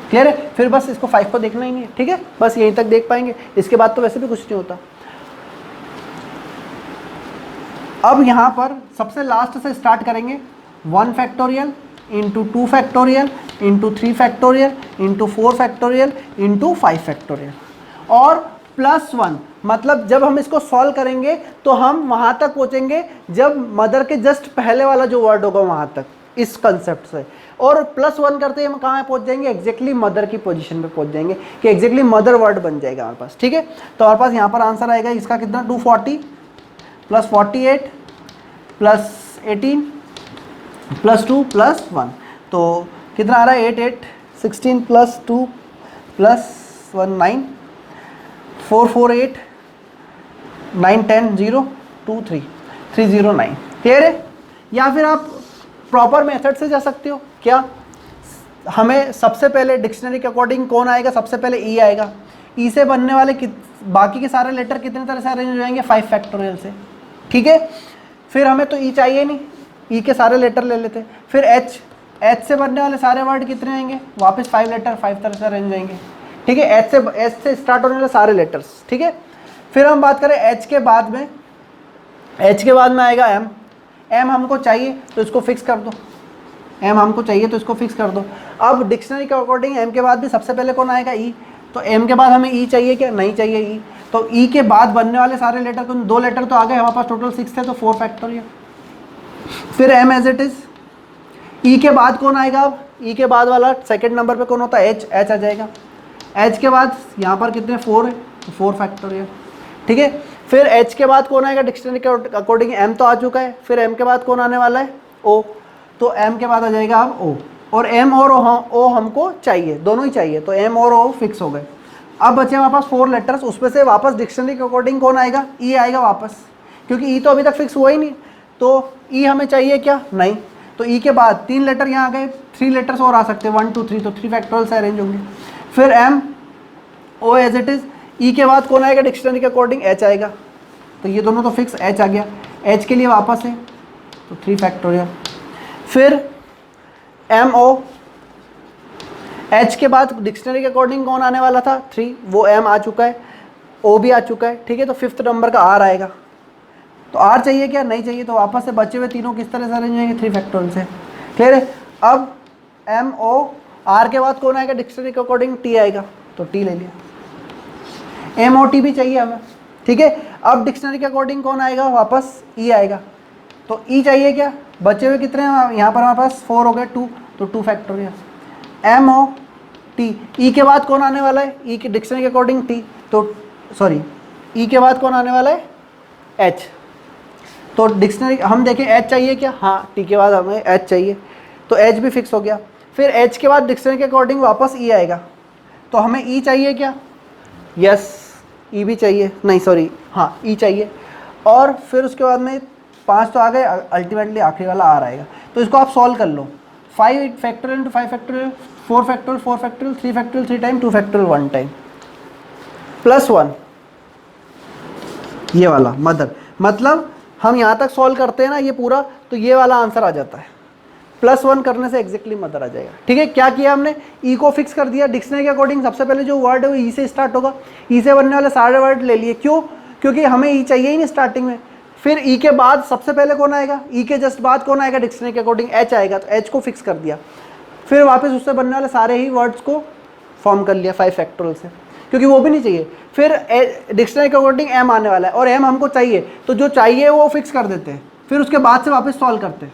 क्लियर है। फिर बस इसको 5 को देखना ही नहीं है, ठीक है, बस यहीं तक देख पाएंगे, इसके बाद तो वैसे भी कुछ नहीं होता। अब यहाँ पर सबसे लास्ट से स्टार्ट करेंगे, 1 factorial into 2 factorial into 3 factorial into 4 factorial into 5 factorial और +1, मतलब जब हम इसको सॉल्व करेंगे तो हम वहाँ तक पहुँचेंगे जब मदर के जस्ट पहले वाला जो वर्ड होगा वहाँ तक, इस कंसेप्ट से, और +1 करते ही हम कहाँ पहुँच जाएंगे, एग्जैक्टली मदर की पोजीशन पे पहुँच जाएंगे कि एग्जैक्टली मदर वर्ड बन जाएगा हमारे पास, ठीक है। तो हमारे पास यहाँ पर आंसर आएगा इसका कितना, 240 + 48 + 18 + 2 + 1, तो कितना आ रहा है, 8 8 16 + 2 + 1 9 4 4 8 9 10 0 2 3 309, क्लियर है। या फिर आप प्रॉपर मेथड से जा सकते हो, क्या, हमें सबसे पहले डिक्शनरी के अकॉर्डिंग कौन आएगा, सबसे पहले ई आएगा, ई से बनने वाले बाकी के सारे लेटर कितने तरह से अरेंज हो जाएंगे, 5 फैक्टोरियल से, ठीक है। फिर हमें तो ई चाहिए नहीं, ई के सारे लेटर ले लेते हैं। फिर एच से बनने वाले सारे वर्ड कितने आएंगे, वापस 5 लेटर 5 तरह से अरेंज जाएंगे, ठीक है। एच से स्टार्ट होने वाले सारे लेटर्स, ठीक है। फिर हम बात करें एच के बाद में आएगा एम हमको चाहिए तो इसको फिक्स कर दो, एम हमको चाहिए तो इसको फिक्स कर दो। अब डिक्शनरी के अकॉर्डिंग एम के बाद भी सबसे पहले कौन आएगा, ई, तो एम के बाद हमें ई चाहिए क्या, नहीं चाहिए ई, तो ई के बाद बनने वाले सारे लेटर, तो 2 लेटर तो आ गए हमारे पास, टोटल 6 थे, तो 4 फैक्टोरियल। फिर एम एज इट इज, ई के बाद कौन आएगा, अब ई के बाद वाला सेकंड नंबर पे कौन होता है, एच आ जाएगा। एच के बाद यहाँ पर कितने 4 है, तो 4 फैक्टोरियल, ठीक है। फिर एच के बाद कौन आएगा, डिक्शनरी के अकॉर्डिंग एम तो आ चुका है, फिर एम के बाद कौन आने वाला है, ओ, तो एम के बाद आ जाएगा अब ओ, और एम और ओ हमको चाहिए, दोनों ही चाहिए, तो एम और ओ फिक्स हो गए। अब बचे हमारे पास 4 लेटर्स, उसमें से वापस डिक्शनरी के अकॉर्डिंग कौन आएगा, ई आएगा वापस, क्योंकि ई तो अभी तक फिक्स हुआ ही नहीं, तो ई हमें चाहिए क्या, नहीं, तो ई के बाद 3 लेटर यहाँ आ गए, 3 लेटर्स और आ सकते हैं, 1 2 3, तो 3 फैक्टोरियल से अरेंज होंगे। फिर M O as it is, E के बाद कौन आएगा डिक्शनरी के अकॉर्डिंग, एच आएगा, तो ये दोनों तो फिक्स, एच आ गया, एच के लिए वापस है तो 3 फैक्टोरियल। फिर एम ओ, एच के बाद डिक्शनरी के अकॉर्डिंग कौन आने वाला था, 3, वो एम आ चुका है, ओ भी आ चुका है, ठीक है। तो 5th नंबर का आर आएगा, तो आर चाहिए क्या, नहीं चाहिए, तो वापस से बचे हुए तीनों किस तरह से अरेंज होंगे, 3 फैक्टोरियल से, क्लियर है। अब एम ओ, आर के बाद कौन आएगा डिक्शनरी के अकॉर्डिंग, टी आएगा, तो टी ले लिया। एम ओ टी भी चाहिए हमें, ठीक है। अब डिक्शनरी के अकॉर्डिंग कौन आएगा, वापस ई आएगा, तो ई चाहिए क्या, बचे हुए कितने हैं यहाँ पर हमारे पास, 4 हो गए, 2, तो 2 फैक्टोरियल। एम ओ टी, ई के बाद कौन आने वाला है, ई की डिक्शनरी के अकॉर्डिंग टी, तो सॉरी ई के बाद कौन आने वाला है, एच, तो डिक्शनरी हम देखें एच चाहिए क्या, हाँ, टी के बाद हमें एच चाहिए, तो एच भी फिक्स हो गया। फिर एच के बाद डिक्शनरी के अकॉर्डिंग वापस ई आएगा, तो हमें ई चाहिए क्या, यस, ई भी चाहिए, नहीं सॉरी, हाँ, ई चाहिए। और फिर उसके बाद में 5 तो आ गए, अल्टीमेटली आखिरी वाला आर आएगा, तो इसको आप सॉल्व कर लो, 5 factorial into 5 factorial, 4 factorial 4 factorial, 3 factorial 3 time, 2 factorial 1 time, +1, ये वाला मदर, मतलब हम यहाँ तक सॉल्व करते हैं ना ये पूरा, तो ये वाला आंसर आ जाता है, +1 करने से एग्जैक्टली मदर आ जाएगा, ठीक है। क्या किया हमने, ई को फिक्स कर दिया, डिक्शनरी के अकॉर्डिंग सबसे पहले जो वर्ड है वो ई से स्टार्ट होगा, ई से बनने वाले सारे वर्ड ले लिए, क्यों, क्योंकि हमें ई चाहिए ही नहीं स्टार्टिंग में। फिर ई के बाद सबसे पहले कौन आएगा, ई के जस्ट बाद कौन आएगा डिक्शनरी के अकॉर्डिंग, एच आएगा, तो एच को फिक्स कर दिया। फिर वापस उससे बनने वाले सारे ही वर्ड्स को फॉर्म कर लिया 5 फैक्टोरियल से, क्योंकि वो भी नहीं चाहिए। फिर डिक्शनरी के अकॉर्डिंग एम आने वाला है, और एम हमको चाहिए, तो जो चाहिए वो फिक्स कर देते हैं, फिर उसके बाद से वापस सॉल्व करते हैं।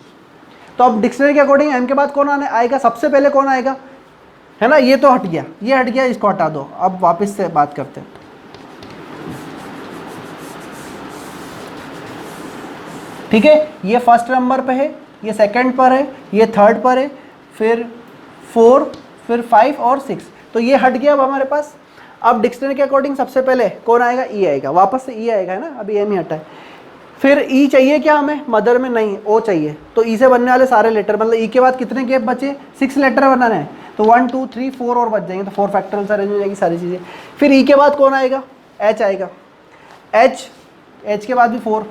तो अब डिक्शनरी के अकॉर्डिंग एम के बाद कौन आएगा, सबसे पहले कौन आएगा, है ना, ये तो हट गया, ये हट गया, इसको हटा दो। अब वापस से बात करते हैं, ठीक है, ये फर्स्ट नंबर पे है, ये सेकंड पर है, ये थर्ड पर है, फिर 4, फिर 5 और 6, तो ये हट गया अब हमारे पास। अब डिक्शनरी के अकॉर्डिंग सबसे पहले कौन आएगा, ई आएगा, वापस से ई आएगा, है ना, अभी एम ही हटा है। फिर ई चाहिए क्या हमें, मदर में नहीं, ओ चाहिए, तो ई से बनने वाले सारे लेटर, मतलब ई के बाद कितने गैप बचे, 6 लेटर बनाने हैं, तो 1 2 3 4 और बच जाएंगे, तो 4 फैक्टोरियल अरेंज हो जाएगी सारी चीज़ें। फिर ई के बाद कौन आएगा, एच आएगा, एच के बाद भी 4,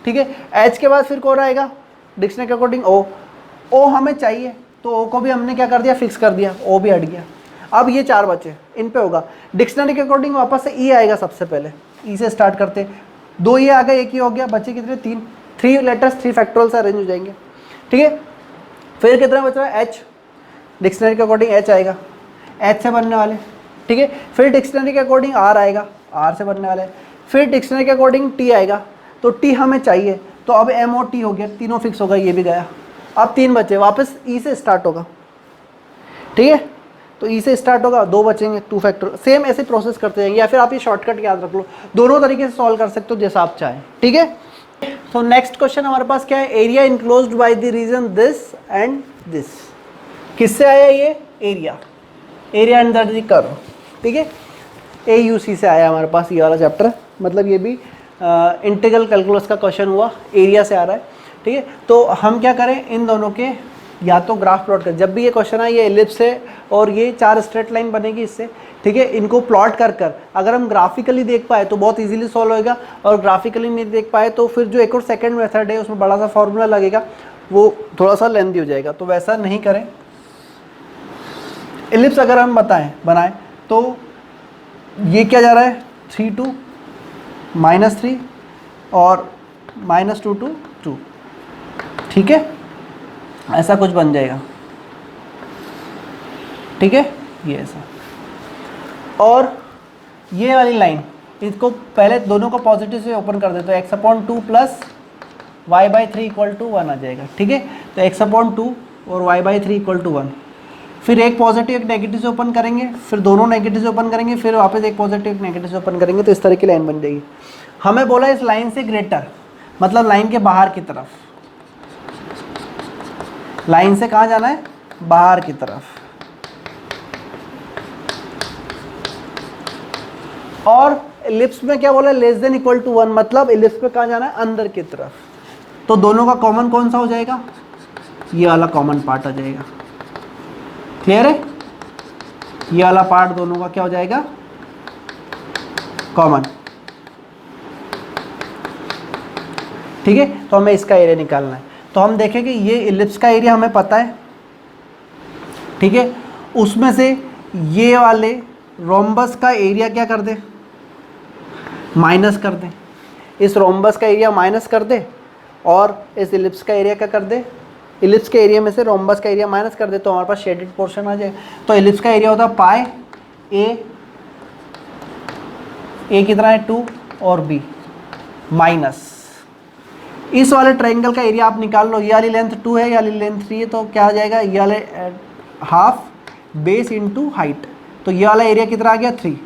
ठीक है। एच के बाद फिर कौन आएगा डिक्शनरी के अकॉर्डिंग, ओ हमें चाहिए, तो ओ को भी हमने क्या कर दिया, फिक्स कर दिया, ओ भी हट गया। अब ये 4 बचे, इन पे होगा डिक्शनरी के अकॉर्डिंग, वापस से ई आएगा सबसे पहले, ई से स्टार्ट करते, 2 ये आ गए, 1 ही हो गया, बचे कितने, 3 लेटर्स, 3 फैक्टोरियल से अरेंज हो जाएंगे, ठीक है। फिर कितना बच रहा है, एच, डिक्शनरी के अकॉर्डिंग एच आएगा, एच से बनने वाले, ठीक है। फिर डिक्शनरी के अकॉर्डिंग आर आएगा, आर से बनने वाले। फिर डिक्शनरी के अकॉर्डिंग टी आएगा, तो टी हमें चाहिए, तो अब एम और टी हो गया, तीनों फिक्स होगा, ये भी गया। अब 3 बचे, वापस ई से स्टार्ट होगा, ठीक है, तो ई से स्टार्ट होगा, 2 बचेंगे, 2 फैक्टर, सेम ऐसे प्रोसेस करते जाएंगे, या फिर आप ये शॉर्टकट याद रख लो, दोनों तरीके से सॉल्व कर सकते हो जैसा आप चाहें, ठीक है। तो नेक्स्ट क्वेश्चन हमारे पास क्या है, area enclosed by the region this and this, किससे आया ये, एरिया अंडर द कर्व, ठीक है, AUC से आया हमारे पास ये वाला चैप्टर, मतलब ये भी इंटीग्रल कैलकुलस का क्वेश्चन हुआ, एरिया से आ रहा है, ठीक है। तो हम क्या करें, इन दोनों के या तो ग्राफ प्लॉट कर, जब भी ये क्वेश्चन आए, ये एलिप्स है और ये 4 स्ट्रेट लाइन बनेगी इससे, ठीक है, इनको प्लॉट कर अगर हम ग्राफिकली देख पाए तो बहुत इजीली सॉल्व होएगा, और ग्राफिकली नहीं देख पाए तो फिर जो एक और सेकंड मेथड है उसमें बड़ा सा फॉर्मूला लगेगा, वो थोड़ा सा लेंथी हो जाएगा, तो वैसा नहीं करें। एलिप्स अगर हम बनाएं तो ये क्या जा रहा है, 3 2 -3 और -2 2 2, ठीक है, ऐसा कुछ बन जाएगा, ठीक है, ये ऐसा। और ये वाली लाइन, इसको पहले दोनों को पॉजिटिव से ओपन कर देते, तो x/2 प्लस y/3 = 1 आ जाएगा, ठीक है। तो x/2 और y/3 = 1, फिर एक पॉजिटिव एक नेगेटिव से ओपन करेंगे, फिर दोनों नेगेटिव से ओपन करेंगे, फिर वापस एक पॉजिटिव एक नेगेटिव से ओपन करेंगे, तो इस तरह की लाइन बन जाएगी। हमें बोला इस लाइन से ग्रेटर, मतलब लाइन के बाहर की तरफ, लाइन से कहाँ जाना है, बाहर की तरफ, और एलिप्स में क्या बोला, लेस देन इक्वल टू 1, मतलब एलिप्स में कहाँ जाना है, अंदर की तरफ। तो दोनों का कॉमन कौन सा हो जाएगा, ये वाला कॉमन पार्ट आ जाएगा, क्लियर है, ये वाला पार्ट दोनों का क्या हो जाएगा, कॉमन, ठीक है। तो हमें इसका एरिया निकालना है, तो हम देखेंगे ये एलिप्स का एरिया हमें पता है, ठीक है, उसमें से ये वाले रोम्बस का एरिया क्या कर दे, माइनस कर दे, इस रोम्बस का एरिया माइनस कर दे, और इस एलिप्स का एरिया क्या कर दे, एलिप्स के एरिया में से रोम्बस का एरिया माइनस कर दे, तो हमारे पास शेडेड पोर्शन आ जाए। तो एलिप्स का एरिया होता है पाई ए कितना है 2 और बी माइनस इस वाले ट्रायंगल का एरिया आप निकाल लो, ये वाली लेंथ 2 है, ये वाली लेंथ 3 है, तो क्या आ जाएगा, ये वाले हाफ बेस इनटू हाइट, तो ये वाला एरिया कितना आ गया 3,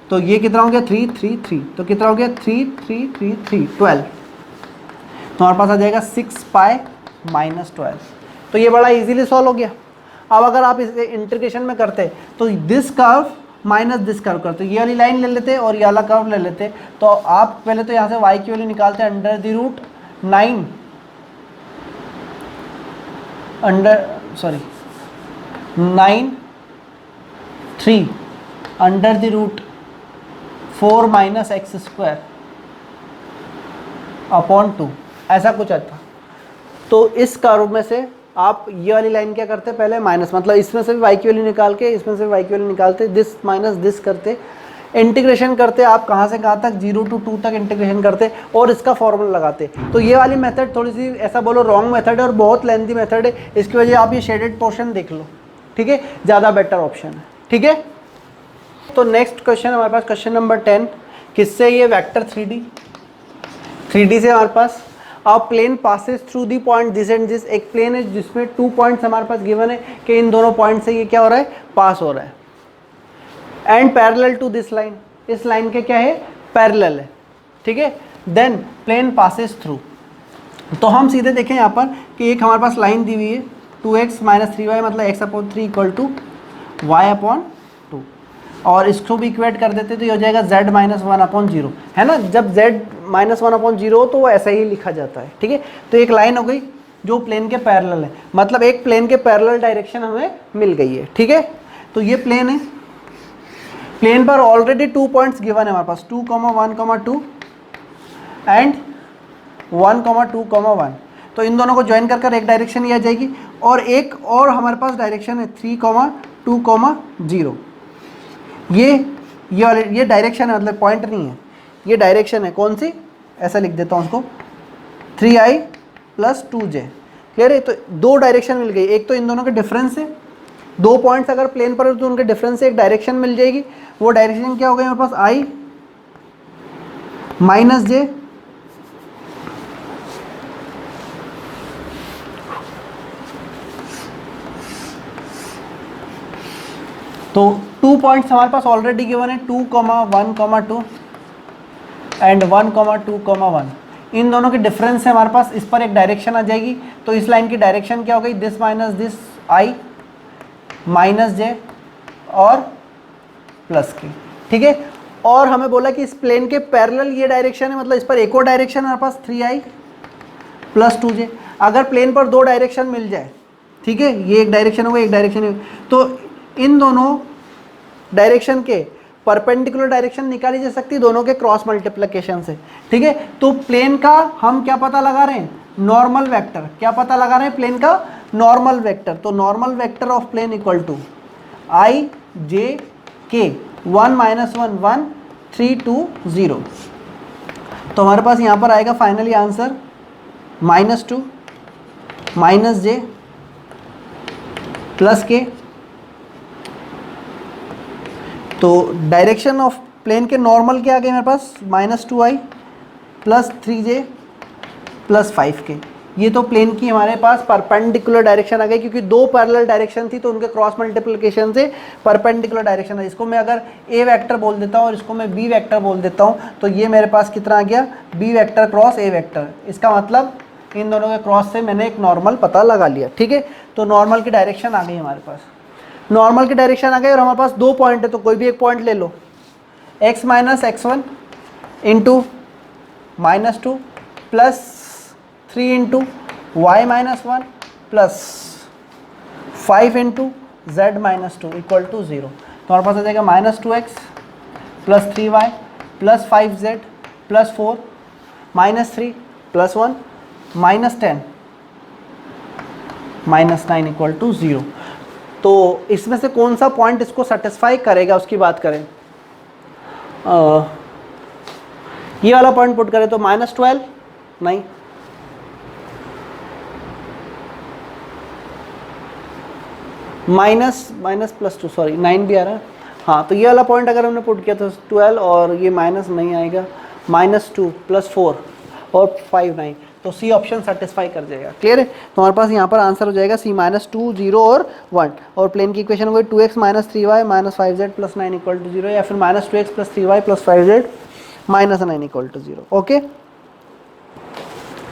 तो ये कितना हो गया 3 3 3, तो कितना हो गया 3 3 3 3 12, तो हमारे पास आ जाएगा 6 पाई -12। तो ये बड़ा इजीली सॉल्व हो गया। अब अगर आप इसे इंटीग्रेशन में करते तो this curve minus this curve करते, ये वाली लाइन ले लेते और ये वाला कर्व ले लेते, तो आप पहले तो यहाँ से y की वैल्यू निकालते हैं √9 3 √4 - x² अपॉन 2, ऐसा कुछ आता। तो इस कर्व में से आप ये वाली लाइन क्या करते हैं, पहले माइनस, मतलब इसमें से भी y की वैल्यू निकाल के इसमें से y की वैल्यू निकालते, दिस माइनस दिस करते, इंटीग्रेशन करते, आप कहाँ से कहाँ तक 0 to 2 तक इंटीग्रेशन करते और इसका फॉर्मूला लगाते। तो ये वाली मेथड थोड़ी सी ऐसा बोलो रॉन्ग मेथड है और बहुत लेंथी मेथड है, इसकी वजह आप ये शेडेड पोर्शन देख लो, ठीक है, ज़्यादा बेटर ऑप्शन है, ठीक है। तो नेक्स्ट क्वेश्चन हमारे पास क्वेश्चन नंबर 10, किससे, ये वेक्टर 3D से हमारे पास, अब plane passes through the point this and this, एक प्लेन है जिसमें 2 पॉइंट्स हमारे पास गिवन है कि इन दोनों पॉइंट से ये क्या हो रहा है, पास हो रहा है, and parallel to this line, इस लाइन के क्या है, पैरेलल है, ठीक है। देन प्लेन पासेस थ्रू, तो हम सीधे देखें यहाँ पर कि एक हमारे पास लाइन दी हुई है 2x माइनस 3y मतलब x/3 इक्वल टू y/2, और इसको भी इक्वेट कर देते तो ये हो जाएगा z माइनस 1/0, है ना। जब z माइनस 1/0 हो तो वो ऐसा ही लिखा जाता है, ठीक है। तो एक लाइन हो गई जो प्लेन के पैरेलल है, मतलब एक प्लेन के पैरेलल डायरेक्शन हमें मिल गई है, ठीक है। तो ये प्लेन है, प्लेन पर ऑलरेडी 2 पॉइंट्स गिवन है हमारे पास 2, 1, 2 एंड 1, 2, 1। तो इन दोनों को ज्वाइन कर एक डायरेक्शन ही आ जाएगी, और एक और हमारे पास डायरेक्शन है 3, 2, 0। ये डायरेक्शन है, मतलब पॉइंट नहीं है, ये डायरेक्शन है। कौन सी, ऐसा लिख देता हूँ उसको 3i प्लस 2j। क्लियर है। तो दो डायरेक्शन मिल गई, एक तो इन दोनों के डिफरेंस है, 2 पॉइंट्स अगर प्लेन पर तो उनके डिफरेंस से एक डायरेक्शन मिल जाएगी। वो डायरेक्शन क्या हो गई हमारे पास, i माइनस j तो 2 पॉइंट्स हमारे पास ऑलरेडी गिवन है 2, 1, 2 एंड 1, 2, 1। इन दोनों के डिफरेंस है हमारे पास, इस पर एक डायरेक्शन आ जाएगी। तो इस लाइन की डायरेक्शन क्या हो गई, this minus this i minus j और प्लस की, ठीक है। और हमें बोला कि इस प्लेन के पैरेलल ये डायरेक्शन है, मतलब इस पर एक और डायरेक्शन है हमारे पास 3i प्लस 2j। अगर प्लेन पर दो डायरेक्शन मिल जाए, ठीक है, ये एक डायरेक्शन होगा, एक डायरेक्शन है, तो इन दोनों डायरेक्शन के परपेंडिकुलर डायरेक्शन निकाली जा सकती है दोनों के क्रॉस मल्टीप्लिकेशन से, ठीक है। तो प्लेन का हम क्या पता लगा रहे हैं, नॉर्मल वेक्टर। क्या पता लगा रहे हैं, प्लेन का नॉर्मल वेक्टर। तो normal vector of plane equal to i j k 1, -1, 1, 3, 2, 0। तो हमारे पास यहाँ पर आएगा finally answer -2 minus j plus k। तो डायरेक्शन ऑफ प्लेन के नॉर्मल क्या आ गए मेरे पास, -2i plus 3j plus 5k। ये तो प्लेन की हमारे पास परपेंडिकुलर डायरेक्शन आ गई, क्योंकि दो पैरेलल डायरेक्शन थी तो उनके क्रॉस मल्टीप्लिकेशन से परपेंडिकुलर डायरेक्शन है। इसको मैं अगर a वेक्टर बोल देता हूँ और इसको मैं b वेक्टर बोल देता हूँ, तो ये मेरे पास कितना आ गया, b vector cross a vector. इसका मतलब इन दोनों के क्रॉस से मैंने एक नॉर्मल पता लगा लिया, ठीक है। तो नॉर्मल की डायरेक्शन आ गई हमारे पास, नॉर्मल की डायरेक्शन आ गई, और हमारे पास दो पॉइंट है तो कोई भी एक पॉइंट ले लो, x minus x1 into -2 plus 3 into y minus 1 plus 5 into z minus 2 equal to 0। तो हमारे पास आ जाएगा -2x plus 3y plus 5z plus 4 -3 plus 1 -10 -9 equal to 0। तो इसमें से कौन सा पॉइंट इसको सेटिस्फाई करेगा उसकी बात करें, ये वाला पॉइंट पुट करें तो -12 नहीं, माइनस प्लस 2 सॉरी 9 भी आ रहा है, हाँ। तो ये वाला पॉइंट अगर हमने पुट किया तो 12 और ये माइनस नहीं आएगा, -2 प्लस 4 और 5 9, तो सी ऑप्शन सेटिस्फाई कर जाएगा। क्लियर है। तो हमारे पास यहाँ पर आंसर हो जाएगा c -2 0 और 1, और प्लेन की इक्वेशन हो गई 2x minus 3y minus 5z plus 9 equal to 0, या फिर -2x plus 3y plus 5z minus 9 equal to 0। Okay,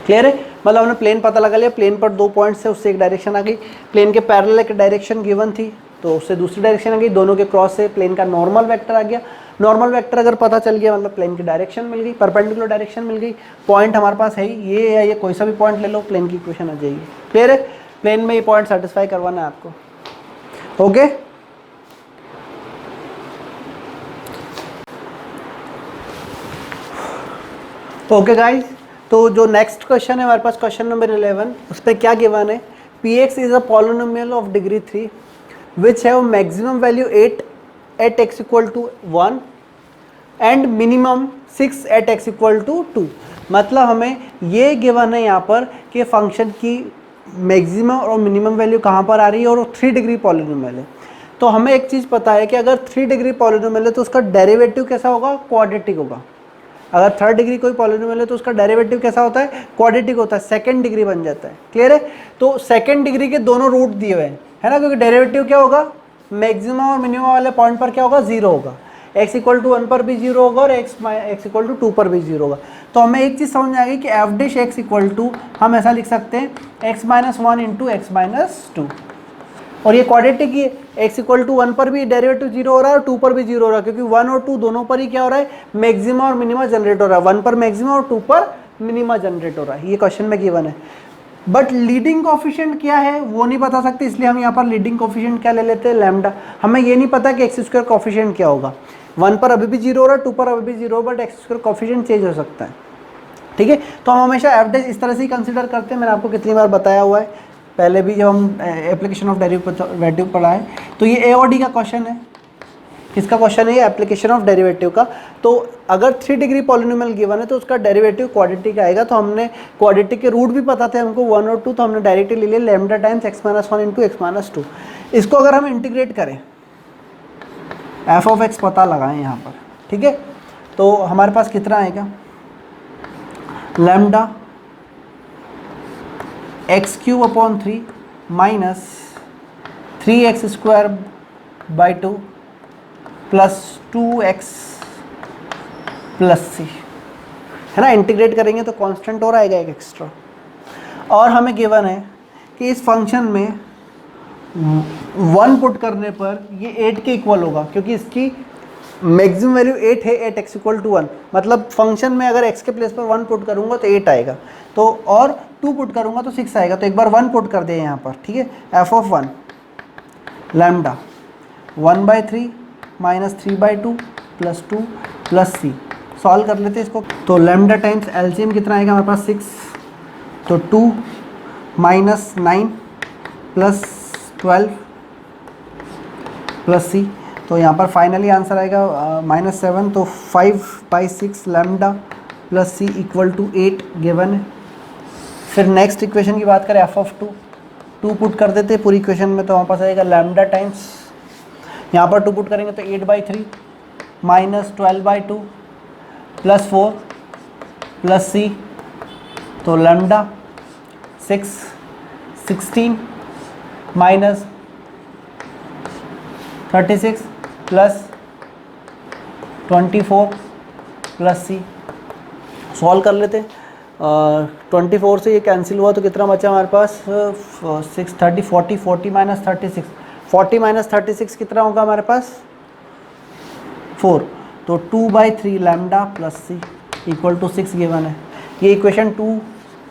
clear है। मतलब हमने प्लेन पता लगा लिया, प्लेन पर दो पॉइंट्स है, उससे एक डायरेक्शन आ गई, प्लेन के पैरेलल एक डायरेक्शन गिवन थी तो उससे दूसरी डायरेक्शन आ गई, दोनों के क्रॉस से प्लेन का नॉर्मल वेक्टर आ गया। नॉर्मल वेक्टर अगर पता चल गया मतलब प्लेन की डायरेक्शन मिल गई, परपेंडिकुलर डायरेक्शन मिल गई, पॉइंट हमारे पास है ही, ये या ये कोई सा भी पॉइंट ले लो, प्लेन की इक्वेशन आ जाएगी। क्लियर है। प्लेन में ये पॉइंट सेटिस्फाई करवाना है आपको। ओके, ओके गाइस, तो जो नेक्स्ट क्वेश्चन है हमारे पास क्वेश्चन नंबर 11, उस पर क्या गिवन है, px is a polynomial of degree 3 which have maximum value 8 at x equal to 1 and minimum 6 at x equal to 2। मतलब हमें ये गिवन है यहाँ पर कि फंक्शन की मैक्सिमम और मिनिमम वैल्यू कहाँ पर आ रही है, और 3 डिग्री पॉलिनोमियल है। तो हमें एक चीज़ पता है कि अगर 3 डिग्री पॉलिनोमियल है तो उसका डेरिवेटिव कैसा होगा, क्वाड्रेटिक होगा। अगर 3rd डिग्री कोई पॉलिनोमियल है तो उसका डेरिवेटिव कैसा होता है, क्वाड्रेटिक होता है, 2nd डिग्री बन जाता है। क्लियर है। तो 2nd डिग्री के दोनों रूट दिए हुए हैं, है ना, क्योंकि डेरिवेटिव क्या होगा, मैक्सिमम और मिनिमम वाले पॉइंट पर क्या होगा, 0 होगा। x इक्वल टू 1 पर भी 0 होगा और x इक्वल टू 2 पर भी 0 होगा। तो हमें एक चीज़ समझ में आ गई कि f dash x equal to हम ऐसा लिख सकते हैं x minus 1 into x minus 2, और ये क्वाड्रेटिक ही है, x इक्वल टू 1 पर भी डेरिवेटिव 0 हो रहा है और 2 पर भी 0 हो रहा है, क्योंकि 1 और 2 दोनों पर ही क्या हो रहा है, मैक्सिमा और मिनिमा जनरेट हो रहा है, 1 पर मैक्सिमा और 2 पर मिनिमा जनरेट हो रहा है। ये क्वेश्चन में गिवन है, बट लीडिंग कोफिशिएंट क्या है वो नहीं बता सकते, इसलिए हम यहाँ पर लीडिंग कोफिशिएंट क्या ले लेते हैं, लैम्डा। हमें ये नहीं पता कि एक्स स्क्वायर कोफिशिएंट क्या होगा, 1 पर अभी भी 0 हो रहा है, 2 पर अभी भी 0, but x square coefficient change हो सकता है। ठीक है, तो हम हमेशा एफ डैश इस तरह से ही कंसिडर करते हैं, मैंने आपको कितनी बार बताया हुआ है पहले भी जब हम एप्लीकेशन ऑफ डेरिवेटिव पढ़ा है। तो ये ए और डी का क्वेश्चन है, किसका क्वेश्चन है ये, एप्लीकेशन ऑफ डेरिवेटिव का। तो अगर 3 डिग्री पॉलिनोमियल गिवन है तो उसका डेरिवेटिव क्वाड्रेटिक आएगा, तो हमने क्वाड्रेटिक के रूट भी पता थे हमको 1 और 2, तो हमने डायरेक्टली ले लिया lambda times x minus 1 into x minus 2। इसको अगर हम इंटीग्रेट करें, एफ ऑफ एक्स पता लगाएं यहाँ पर, ठीक है, तो हमारे पास कितना आएगा, lambda x cube upon 3 minus 3x square by 2 plus 2x plus c, है ना। इंटीग्रेट करेंगे तो कांस्टेंट और आएगा एक एक्स्ट्रा, और हमें गिवन है कि इस फंक्शन में 1 पुट करने पर ये 8 के इक्वल होगा, क्योंकि इसकी मैक्सिमम वैल्यू 8 है, 8x इक्वल टू 1, मतलब फंक्शन में अगर x के प्लेस पर 1 पुट करूँगा तो 8 आएगा, तो और 2 पुट करूँगा तो 6 आएगा। तो एक बार 1 पुट कर दें यहाँ पर, ठीक है, f of 1 lambda 1/3 minus 3/2 plus 2 plus c, solve कर लेते हैं इसको। तो लैम्डा टाइम्स एलसीएम कितना आएगा हमारे पास 6, तो 2 माइनस 9 प्लस 12 प्लस सी, तो यहाँ पर फाइनली आंसर आएगा -7, तो 5/6 lambda plus c equal to 8 given है। फिर नेक्स्ट इक्वेशन की बात करें, एफ ऑफ 2 पुट कर देते हैं पूरी इक्वेशन में, तो हमारे पास आएगा लैम्डा टाइम्स, यहाँ पर 2 पुट करेंगे तो 8/3 माइनस 12/2 प्लस 4 प्लस सी, तो lambda 16 minus 36 plus 24 plus c, solve कर लेते हैं। 24 से ये कैंसिल हुआ तो कितना बचा हमारे पास, 6 30 40 40 माइनस 36, 40 माइनस 36 कितना होगा हमारे पास 4, तो 2/3 lambda plus c equal to 6 given है। ये इक्वेशन 2,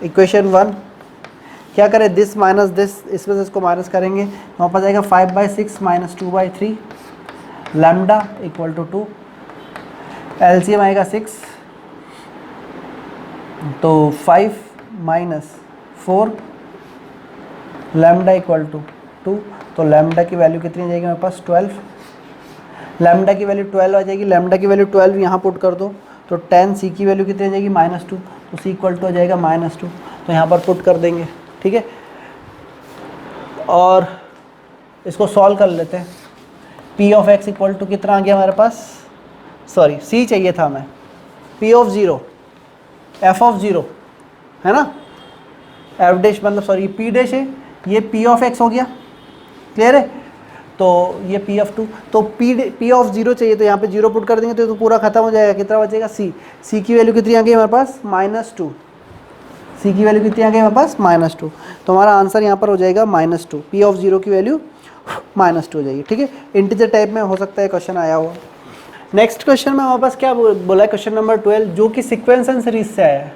इक्वेशन 1 क्या करें, दिस माइनस दिस, इसमें से इसको माइनस करेंगे, हमारे पास आएगा 5/6 minus 2/3 lambda equal to 2, LCM आएगा 6, तो 5 माइनस 4 लैम्डा इक्वल टू 2, तो लैम्डा की वैल्यू कितनी आ जाएगी हमारे पास 12, लैम्डा की वैल्यू 12 आ जाएगी, लैम्डा की वैल्यू 12 यहाँ पुट कर दो, तो 10 सी की वैल्यू कितनी आ जाएगी -2, तो सी इक्वल टू आ जाएगा -2, तो यहाँ पर पुट कर देंगे, ठीक है, और इसको सॉल्व कर लेते हैं। P of x equal to कितना आ गया हमारे पास, सॉरी सी चाहिए था हमें, पी ऑफ 0 एफ ऑफ 0 है ना, एफ डैश मतलब सॉरी पी डैश है, ये पी ऑफ एक्स हो गया, क्लियर है, तो ये पी ऑफ 2, तो पी ऑफ 0 चाहिए, तो यहाँ पे 0 पुट कर देंगे तो पूरा खत्म हो जाएगा, कितना बचेगा सी की वैल्यू कितनी आ गई हमारे पास -2, सी की वैल्यू कितनी आ गई हमारे पास -2, तो हमारा आंसर यहाँ पर हो जाएगा -2, पी ऑफ 0 की वैल्यू -2 हो जाएगी, ठीक है, इंटीजर टाइप में हो सकता है क्वेश्चन आया हुआ। नेक्स्ट क्वेश्चन में हमारे पास क्या बोला है, क्वेश्चन नंबर 12, जो कि सीक्वेंस एंड सीरीज से आया है,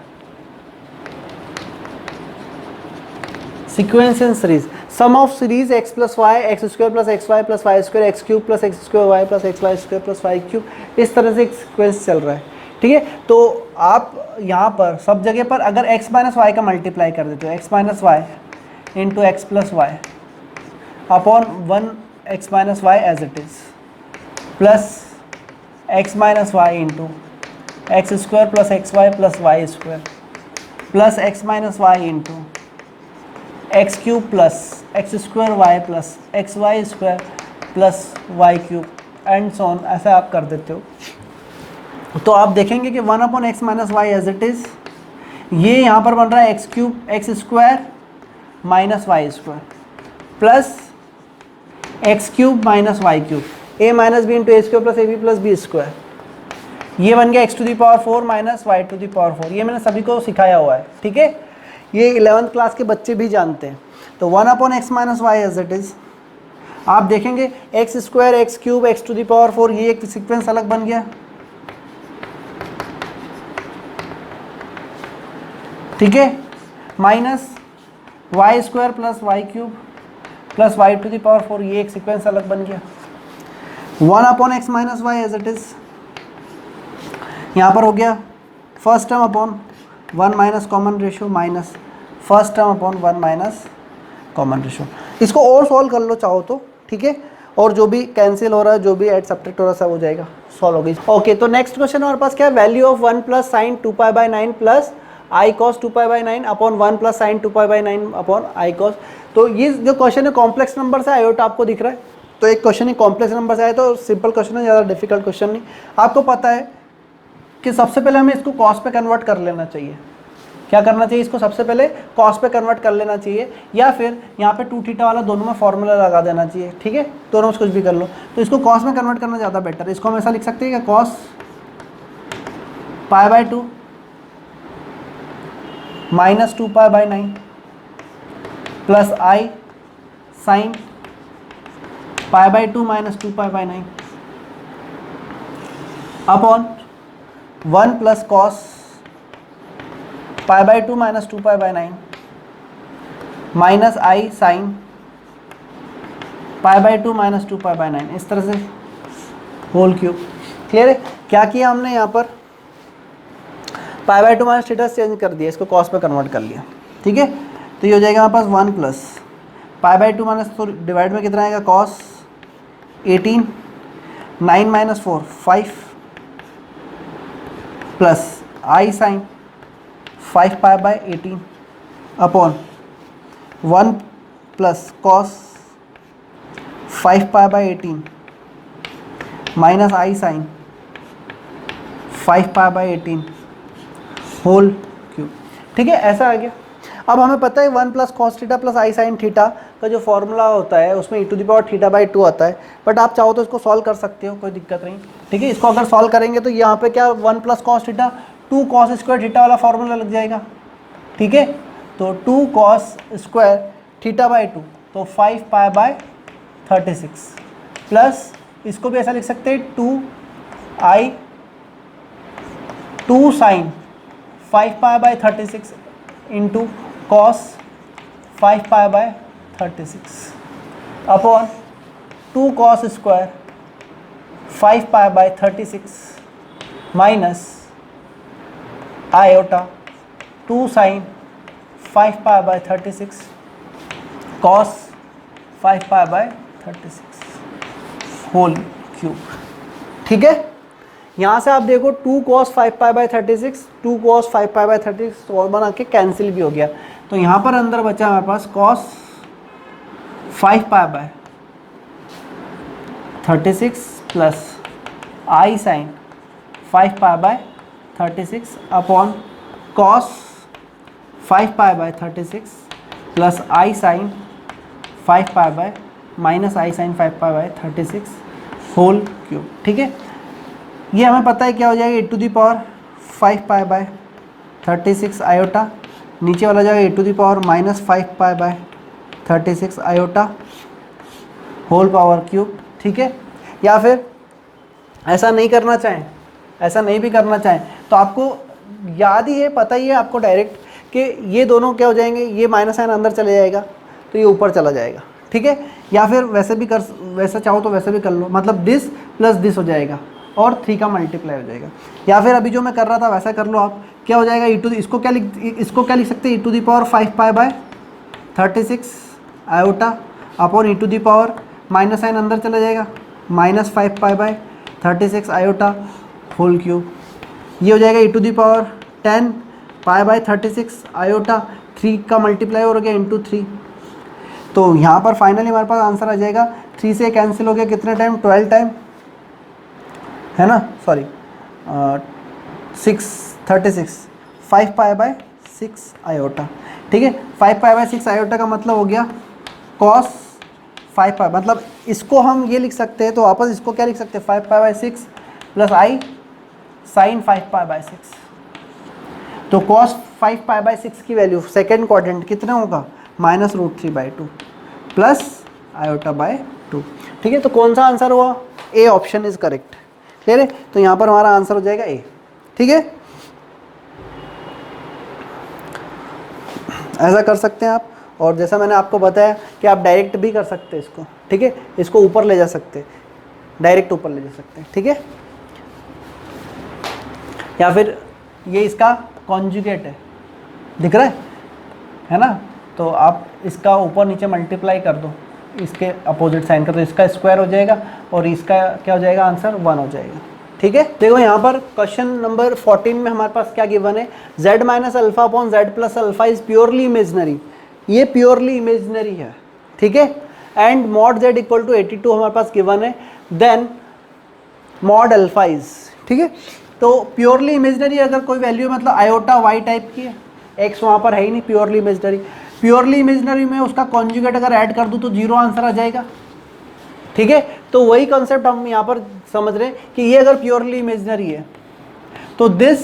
sequence and series, sum of series x plus y x square plus x y plus y square x cube plus x square y plus x y square plus y cube, इस तरह से एक sequence चल रहा है, ठीक है। तो आप यहाँ पर सब जगह पर अगर x माइनस वाई का मल्टीप्लाई कर देते हो, x minus y into x plus y upon 1x minus y as it is plus x minus y into x square plus x y plus y square plus x minus y into x cube plus x square y plus x y square plus y cube and so on, ऐसा आप कर देते हो। तो आप देखेंगे कि 1/x minus y as it is, ये यहाँ पर बन रहा है x cube x square minus y square plus x cube minus y cube, a minus b into a square plus a b plus B square, ये बन गया x to the power 4 minus y to the power 4। ये मैंने सभी को सिखाया हुआ है, ठीक है, ये 11th क्लास के बच्चे भी जानते हैं। तो 1 upon x minus y as it is, आप देखेंगे x square x cube x to the power 4, ये एक सीक्वेंस अलग बन गया, ठीक है, minus y square plus y cube plus y to the power 4, ये एक सीक्वेंस अलग बन गया। 1 upon x minus y as it is, यहाँ पर हो गया first term upon 1 minus common ratio minus first term upon 1 minus common ratio. इसको और सॉल्व कर लो चाहो तो, ठीक है, और जो भी कैंसिल हो रहा है, जो भी ऐड सब्ट्रैक्ट हो रहा है, सब हो जाएगा, सॉल्व हो गई। ओके, तो नेक्स्ट क्वेश्चन हमारे पास क्या है, value of 1 plus sine 2π/9 plus i cos 2π/9 upon 1 plus sine 2π/9 upon i cos. तो ये जो क्वेश्चन है कॉम्प्लेक्स नंबर से आयोटा आपको दिख रहा है, तो एक क्वेश्चन ही कॉम्प्लेक्स नंबर से आया, तो सिंपल क्वेश्चन है, ज़्यादा डिफिकल्ट क्वेश्चन नहीं। आपको पता है कि सबसे पहले हमें इसको कॉस पे कन्वर्ट कर लेना चाहिए। क्या करना चाहिए, इसको सबसे पहले कॉस पे कन्वर्ट कर लेना चाहिए, या फिर यहाँ पे 2 थीटा वाला दोनों में फॉर्मूला लगा देना चाहिए, ठीक है, दोनों में कुछ भी कर लो। तो इसको कॉस में कन्वर्ट करना ज़्यादा बेटर है। इसको हम ऐसा लिख सकते हैं कि cos π/2 minus 2π/9 plus i sine π/2 minus 2π/9 upon 1 plus cos π/2 minus 2π/9 minus i sine π/2 minus 2π/9, इस तरह से होल क्यूब। क्लियर है, क्या किया हमने यहाँ पर, π/2 माइनस थीटा चेंज कर दिया, इसको कॉस पे कन्वर्ट कर लिया, ठीक है। तो ये हो जाएगा हमारे पास 1 प्लस π/2 माइनस, तो डिवाइड में कितना आएगा, cos 18 9 minus 4 5 plus i sine 5π/18 upon 1 plus cos 5π/18 minus i sine 5π/18 whole cube, ठीक है, ऐसा आ गया। अब हमें पता है 1 plus cos theta plus i sine theta का जो फॉर्मूला होता है उसमें e⁻θ/2 आता है, बट आप चाहो तो इसको सॉल्व कर सकते हो, कोई दिक्कत नहीं, ठीक है। इसको अगर सॉल्व करेंगे तो यहाँ पे क्या 1 plus cos theta 2 cos square theta वाला फॉर्मूला लग जाएगा, ठीक है। तो 2 कॉस स्क्वायर θ/2, तो 5π/36 प्लस इसको भी ऐसा लिख सकते हैं 2 sine 5π/36 into cos 5π/36 upon 2 cos square 5π/36 minus iota 2 sine 5π/36 cos 5π/36 whole cube, ठीक है। यहाँ से आप देखो 2 cos 5π/36 2 cos 5π/36 और बना के कैंसिल भी हो गया, तो यहाँ पर अंदर बचा हमारे पास cos 5π/36 plus i sign 5π/36 upon cos 5π/36 plus i sign 5π/ minus i sign 5π/36 whole cube, ठीक है। ये हमें पता है क्या हो जाएगा, e⁻⁵ 5π/36 आयोटा, नीचे वाला जाएगा e⁻⁻ minus 5π/36 iota whole power cube, ठीक है। या फिर ऐसा नहीं करना चाहें, ऐसा नहीं भी करना चाहें तो आपको याद ही है, पता ही है आपको डायरेक्ट कि ये दोनों क्या हो जाएंगे, ये माइनस साइन अंदर चले जाएगा तो ये ऊपर चला जाएगा, ठीक है। या फिर वैसे भी कर, वैसा चाहो तो वैसे भी कर लो, मतलब दिस प्लस दिस हो जाएगा और 3 का मल्टीप्लाई हो जाएगा। या फिर अभी जो मैं कर रहा था वैसा कर लो आप, क्या हो जाएगा इसको क्या लिख सकते हैं e⁻⁵ 5π/36 iota upon e⁻⁻ minus sine अंदर चला जाएगा माइनस 5π/36 आयोटा होल क्यूब। ये हो जाएगा e⁻⁻10 π/36 आयोटा, 3 का मल्टीप्लाई हो गया इंटू 3। तो यहाँ पर फाइनली हमारे पास आंसर आ जाएगा, 3 से कैंसिल हो गया कितने टाइम, 12 टाइम है ना, सॉरी 36 5π/6 आयोटा, ठीक है। 5π/6 आयोटा का मतलब हो गया cos 5 पाई, मतलब इसको हम ये लिख सकते हैं, तो वापस इसको क्या लिख सकते हैं 5 pi by 6 plus i sine 5 pi by 6। तो कॉस 5 पाई बाई 6 की वैल्यू सेकेंड क्वाड्रेंट कितना होगा -√3/2 प्लस आयोटा बाय 2। ठीक है, तो कौन सा आंसर हुआ? A option is correct. Clear है? तो यहाँ पर हमारा आंसर हो जाएगा ए। ठीक है, ऐसा कर सकते हैं आप। और जैसा मैंने आपको बताया कि आप डायरेक्ट भी कर सकते हैं इसको। ठीक है, इसको ऊपर ले जा सकते हैं, डायरेक्ट ऊपर ले जा सकते हैं। ठीक है, या फिर ये इसका कॉन्जुगेट है, दिख रहा है ना? तो आप इसका ऊपर नीचे मल्टीप्लाई कर दो इसके अपोजिट साइन का, तो इसका स्क्वायर हो जाएगा और इसका क्या हो जाएगा आंसर 1 हो जाएगा। ठीक है, देखो यहाँ पर क्वेश्चन नंबर 14 में हमारे पास क्या गिवन है, z minus alpha upon z plus alpha is purely imaginary. ये प्योरली इमेजनरी है। ठीक है, and mod z equal to 82 हमारे पास गिवन है, देन मॉड अल्फा इज। ठीक है, तो प्योरली इमेजनरी अगर कोई वैल्यू मतलब आयोटा y टाइप की है, x वहाँ पर है ही नहीं, प्योरली इमेजनरी। प्योरली इमेजनरी में उसका कॉन्जुगेट अगर ऐड कर दूँ तो 0 आंसर आ जाएगा। ठीक है, तो वही कॉन्सेप्ट हम यहाँ पर समझ रहे हैं कि ये अगर प्योरली इमेजनरी है तो this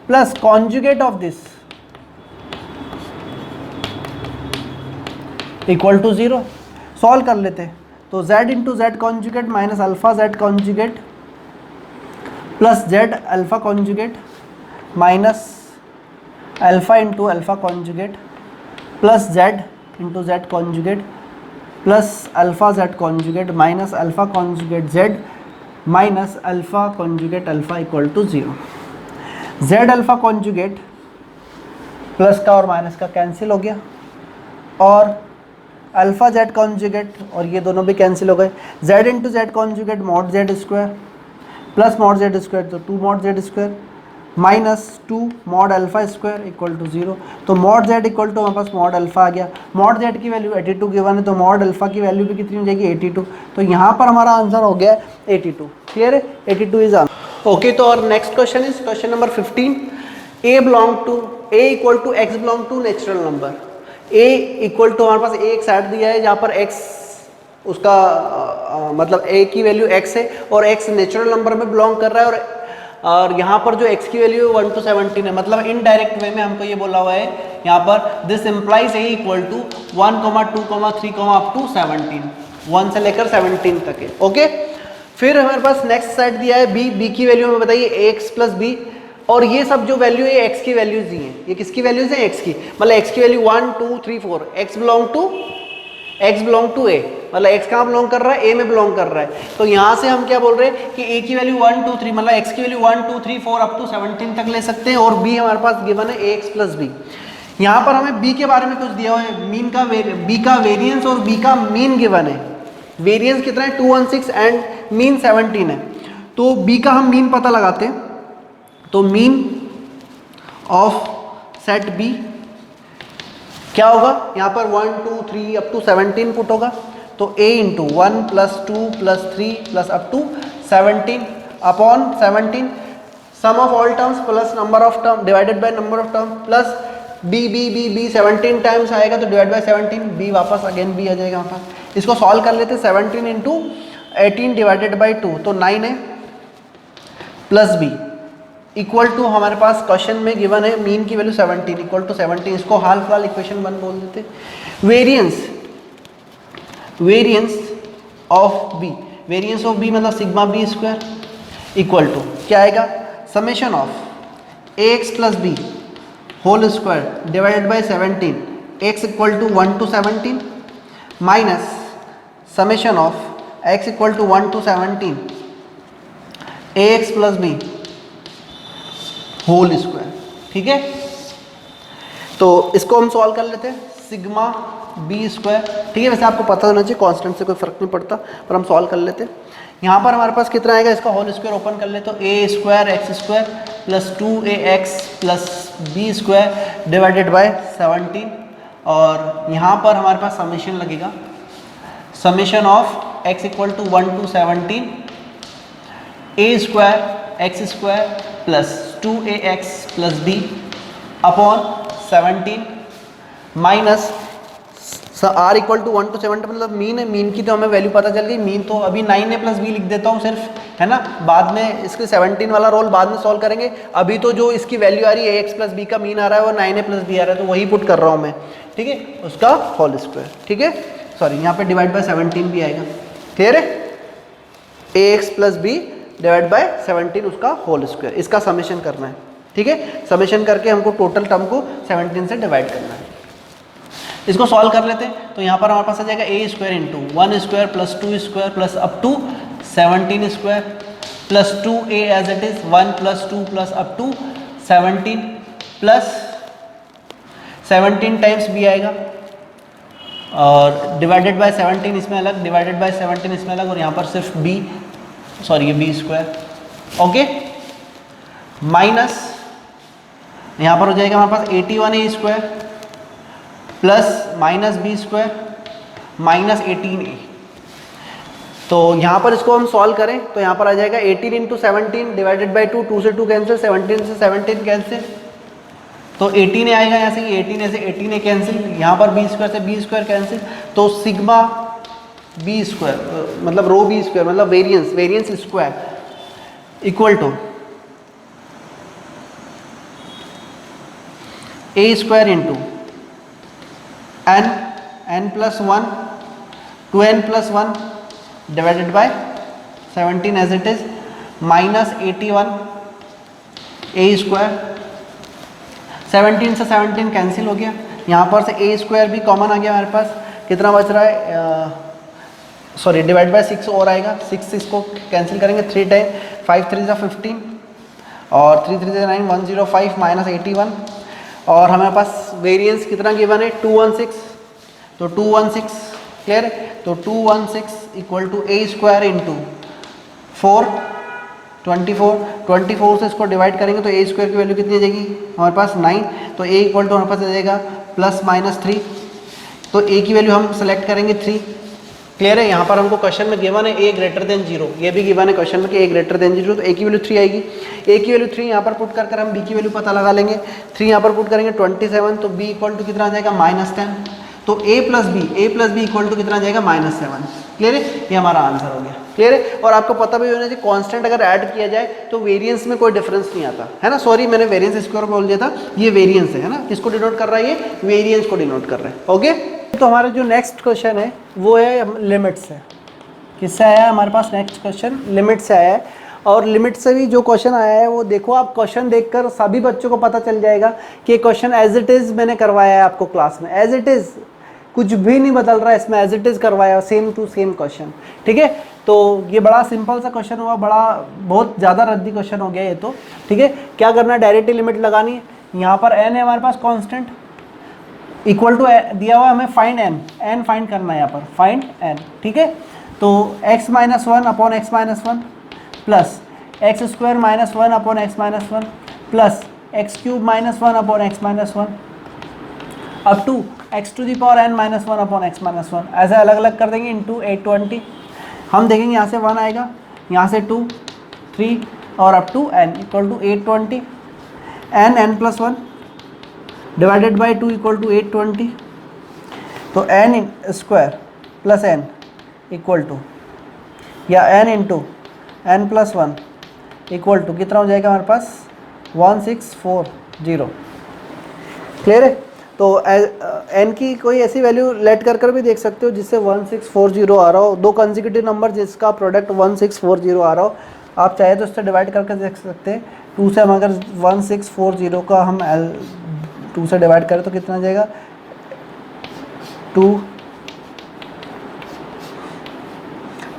plus conjugate of this equal to 0। Solve कर लेते हैं, तो z into z conjugate minus alpha z conjugate plus z alpha conjugate minus alpha into alpha conjugate plus z into z conjugate plus alpha z conjugate minus alpha conjugate z minus alpha conjugate alpha equal to 0। Z alpha conjugate plus का और minus का cancel हो गया, और alpha z conjugate और ये दोनों भी कैंसिल हो गए। Z into z conjugate mod z square plus mod z square तो 2 mod z square minus 2 mod alpha square equal to 0। तो मॉड जेड इक्वल टू हमारे पास मॉड अल्फा आ गया। मॉड जेड की वैल्यू 82 गिवन है, तो mod alpha की value भी कितनी हो जाएगी 82। तो यहाँ पर हमारा आंसर हो गया 82। क्लियर है, 82 इज आंसर। ओके, तो और next question is question number 15। A equal to x belong to natural number. A equal to हमारे पास एक सेट दिया है जहाँ पर एक्स उसका मतलब ए की वैल्यू एक्स है और एक्स नेचुरल नंबर में बिलोंग कर रहा है, और यहाँ पर जो x की वैल्यू है 1 to 17 है। मतलब इनडायरेक्ट वे में हमको ये बोला हुआ है यहाँ पर this implies A equal to 1, 2, 3 up to 17, 1 से लेकर 17 तक है। ओके, फिर हमारे पास नेक्स्ट सेट दिया है बी की वैल्यू हमें बताइए ax प्लस बी, और ये सब जो वैल्यू है x की वैल्यूज दी हैं। ये किसकी वैल्यूज है? x की। मतलब x की value 1, 2, 3, 4, x belong to a, मतलब x कहाँ बिलोंग कर रहा है? a में बिलोंग कर रहा है। तो यहाँ से हम क्या बोल रहे हैं कि a की वैल्यू 1, 2, 3 मतलब x की वैल्यू 1, 2, 3, 4 अप टू 17 तक ले सकते हैं, और b हमारे पास गिवन है ax प्लस बी। यहाँ पर हमें b के बारे में कुछ दिया हुआ है, मीन का b का वेरियंस और b का मीन गिवन है। वेरियंस कितना है? 216 एंड मीन 17 है। तो b का हम मीन पता लगाते हैं, तो मीन ऑफ सेट b क्या होगा? यहाँ पर 1, 2, 3 अप टू 17 पुट होगा, तो a into 1 plus 2 plus 3 plus up to 17 upon 17 sum of all terms plus number of term divided by number of term plus b 17 times आएगा तो divide by 17, b वापस again b आ जाएगा वहाँ पर। इसको सॉल्व कर लेते, 17 इंटू 18 डिवाइडेड बाई 2 तो 9 है प्लस b इक्वल टू हमारे पास क्वेश्चन में गिवन है मीन की वैल्यू 17 इक्वल टू 17। इसको हाल फिलहाल इक्वेशन 1 बोल देते। वेरियंस ऑफ बी मतलब sigma b square equal to क्या आएगा? Summation of ax plus b whole square divided by 17, x equal to 1 to 17 minus summation of x equal to 1 to 17 ax plus b whole square. ठीक है, तो इसको हम solve कर लेते हैं, सिग्मा बी स्क्वायर। ठीक है, वैसे आपको पता होना चाहिए कांस्टेंट से कोई फर्क नहीं पड़ता, पर हम सॉल्व कर लेते हैं। यहाँ पर हमारे पास कितना आएगा? इसका होल स्क्वायर ओपन कर ले तो a square x square plus 2ax plus B square divided by 17, और यहाँ पर हमारे पास समेशन लगेगा, summation of x equal to 1 to 17 a square x square plus 2ax plus b upon 17 minus r equal to 1 to 7 मतलब mean है, mean की तो हमें वैल्यू पता चल गई। मीन तो अभी 9a प्लस बी लिख देता हूँ सिर्फ, है ना, बाद में इसके 17 वाला रोल बाद में सॉल्व करेंगे। अभी तो जो इसकी वैल्यू आ रही है ax प्लस बी का मीन आ रहा है वो 9a प्लस बी आ रहा है, तो वही पुट कर रहा हूँ मैं, ठीक है, उसका होल स्क्वायर, ठीक है, सॉरी यहाँ पे डिवाइड बाय 17 भी आएगा, क्लियर है, ax plus b divide by 17 उसका होल स्क्वायर, इसका समेशन करना है, ठीक है, समेशन करके हमको टोटल टर्म को 17 से डिवाइड करना है। इसको सॉल्व कर लेते हैं, तो यहाँ पर हमारे पास आ जाएगा a square into 1 square plus 2 square plus up to 17 square plus 2a as it is 1 plus 2 plus up to 17 plus 17 times b आएगा और डिवाइडेड बाय 17 इसमें अलग, डिवाइडेड बाय 17 इसमें अलग, और यहाँ पर सिर्फ b, सॉरी ये b स्क्वायर, ओके, माइनस यहाँ पर हो जाएगा हमारे पास 81a square plus minus b square minus 18a। तो यहाँ पर इसको हम सॉल्व करें तो यहाँ पर आ जाएगा 18 इंटू 17 डिवाइडेड बाई 2, 2 से 2 कैंसिल, 17 से 17 कैंसिल, तो 18a आएगा यहाँ से, 18a से 18a कैंसिल, यहाँ पर बी स्क्वायर से बी स्क्वायर कैंसिल, तो सिग्मा बी स्क्वायर मतलब रो बी स्क्वायर मतलब variance, variance square equal to a square into n plus 1 2n plus 1 divided by 17 as it is minus 81 a square, 17 से 17 cancel हो गया, यहाँ पर से ए स्क्वायर भी कॉमन आ गया हमारे पास, कितना बच रहा है, सॉरी डिवाइड बाय 6 और आएगा, 6 इसको कैंसिल करेंगे 3 टाइम, 5 3 15 और 3 3 9 105 माइनस 81, और हमारे पास वेरिएंस कितना गिवन है 216, तो 216 क्लियर है, तो 216 equal to a square into 4 24 से इसको डिवाइड करेंगे तो ए स्क्वायर की वैल्यू कितनी आ जाएगी हमारे पास 9, तो ए इक्वल टू हमारे पास आ जाएगा प्लस माइनस 3, तो ए की वैल्यू हम सेलेक्ट करेंगे 3, क्लियर है। यहाँ पर हमको क्वेश्चन में गिवन है ए ग्रेटर देन 0, ये भी गिवन है क्वेश्चन में कि ए ग्रेटर देन 0, तो ए की वैल्यू 3 आएगी, ए की वैल्यू 3 यहाँ पर पुट कर हम बी की वैल्यू पता लगा लेंगे, 3 यहाँ पर पुट करेंगे 27, तो बी इक्वल टू कितना आ जाएगा -10, तो ए प्लस बी इक्वल टू कितना आ जाएगा -7, क्लियर है, ये हमारा आंसर हो गया, क्लियर है। और आपको पता भी होना चाहिए कांस्टेंट अगर ऐड किया जाए तो वेरिएंस में कोई डिफरेंस नहीं आता है ना, सॉरी मैंने वेरिएंस स्क्वायर बोल दिया था, ये वेरिएंस है ना, किसको डिनोट कर रहा है, ये वेरिएंस को डिनोट कर रहा है, ओके। तो हमारा जो नेक्स्ट क्वेश्चन है वो है लिमिट से, किससे आया है हमारे पास नेक्स्ट क्वेश्चन, लिमिट से आया है, और लिमिट से भी जो क्वेश्चन आया है वो देखो, आप क्वेश्चन देखकर सभी बच्चों को पता चल जाएगा कि क्वेश्चन एज इट इज़ मैंने करवाया है आपको क्लास में, एज इट इज़, कुछ भी नहीं बदल रहा है इसमें, एज इट इज़ करवाया, सेम टू सेम क्वेश्चन, ठीक है। तो ये बड़ा सिंपल सा क्वेश्चन हुआ, बड़ा बहुत ज़्यादा रद्दी क्वेश्चन हो गया ये तो, ठीक है। क्या करना है, डायरेक्टली लिमिट लगानी है, यहाँ पर n है हमारे पास कांस्टेंट, इक्वल टू दिया हुआ हमें फाइंड n फाइंड करना है यहाँ पर, फाइंड n, ठीक है। तो x minus 1 upon x minus 1 plus x square minus 1 upon x minus 1 plus x cube minus 1 upon x minus 1 up to x to the power n minus 1 upon x minus 1, ऐसे अलग अलग कर देंगे into 820, हम देखेंगे यहाँ से 1 आएगा, यहाँ से 2 3 और up to n equal to 820, n plus 1 divided by 2 equal to 820, तो n square plus n equal to, या n into n plus 1 equal to कितना हो जाएगा हमारे पास 1640, क्लियर है। तो n की कोई ऐसी वैल्यू लेट कर भी देख सकते हो जिससे 1640 आ रहा हो, दो कंसेक्यूटिव नंबर जिसका प्रोडक्ट 1640 आ रहा हो, आप चाहे तो उससे डिवाइड करके देख सकते हैं, 2 से हम अगर 1640 का हम 2 से डिवाइड करें तो कितना आ जाएगा 2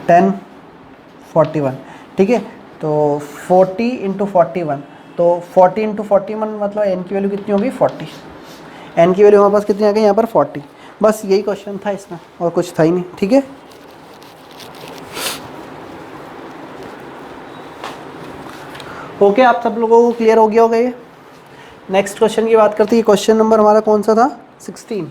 10 41, ठीक है। तो 40 इंटू 41, तो 40 इंटू 41 मतलब n की वैल्यू कितनी होगी 40, n की वैल्यू हमारे पास कितनी आ गई यहाँ पर 40, बस यही क्वेश्चन था इसमें और कुछ था ही नहीं, ठीक है। ओके, आप सब लोगों को क्लियर हो गया होगा ये। नेक्स्ट क्वेश्चन की बात करते हैं, क्वेश्चन नंबर हमारा कौन सा था 16,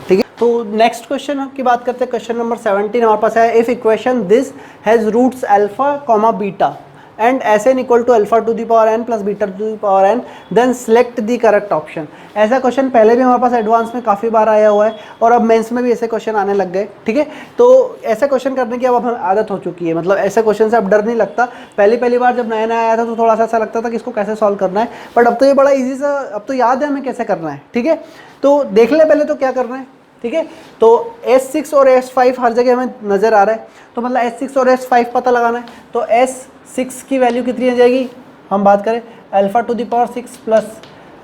ठीक है। तो नेक्स्ट क्वेश्चन की बात करते हैं, क्वेश्चन नंबर 17 हमारे पास है, if equation this has roots alpha comma beta and Sn equal to alpha to the power n plus beta to the power n, then select the correct option। ऐसा question पहले भी हमारे पास advance में काफ़ी बार आया हुआ है और अब मेंस में भी ऐसे क्वेश्चन आने लग गए, ठीक है। तो ऐसे क्वेश्चन करने की अब हमें आदत हो चुकी है, मतलब ऐसे क्वेश्चन से अब डर नहीं लगता। पहली बार जब नया नया आया था तो थोड़ा सा ऐसा लगता था कि इसको कैसे सॉल्व करना है, बट अब तो ये बड़ा ईजी सा, अब तो याद है हमें कैसे करना है, ठीक है। तो देख ले पहले तो क्या करना है, ठीक है। तो S6 और S5 हर जगह हमें नज़र आ रहा है, तो मतलब S6 और S5 पता लगाना है। तो S6 की वैल्यू कितनी आ जाएगी, हम बात करें alpha to the power 6 plus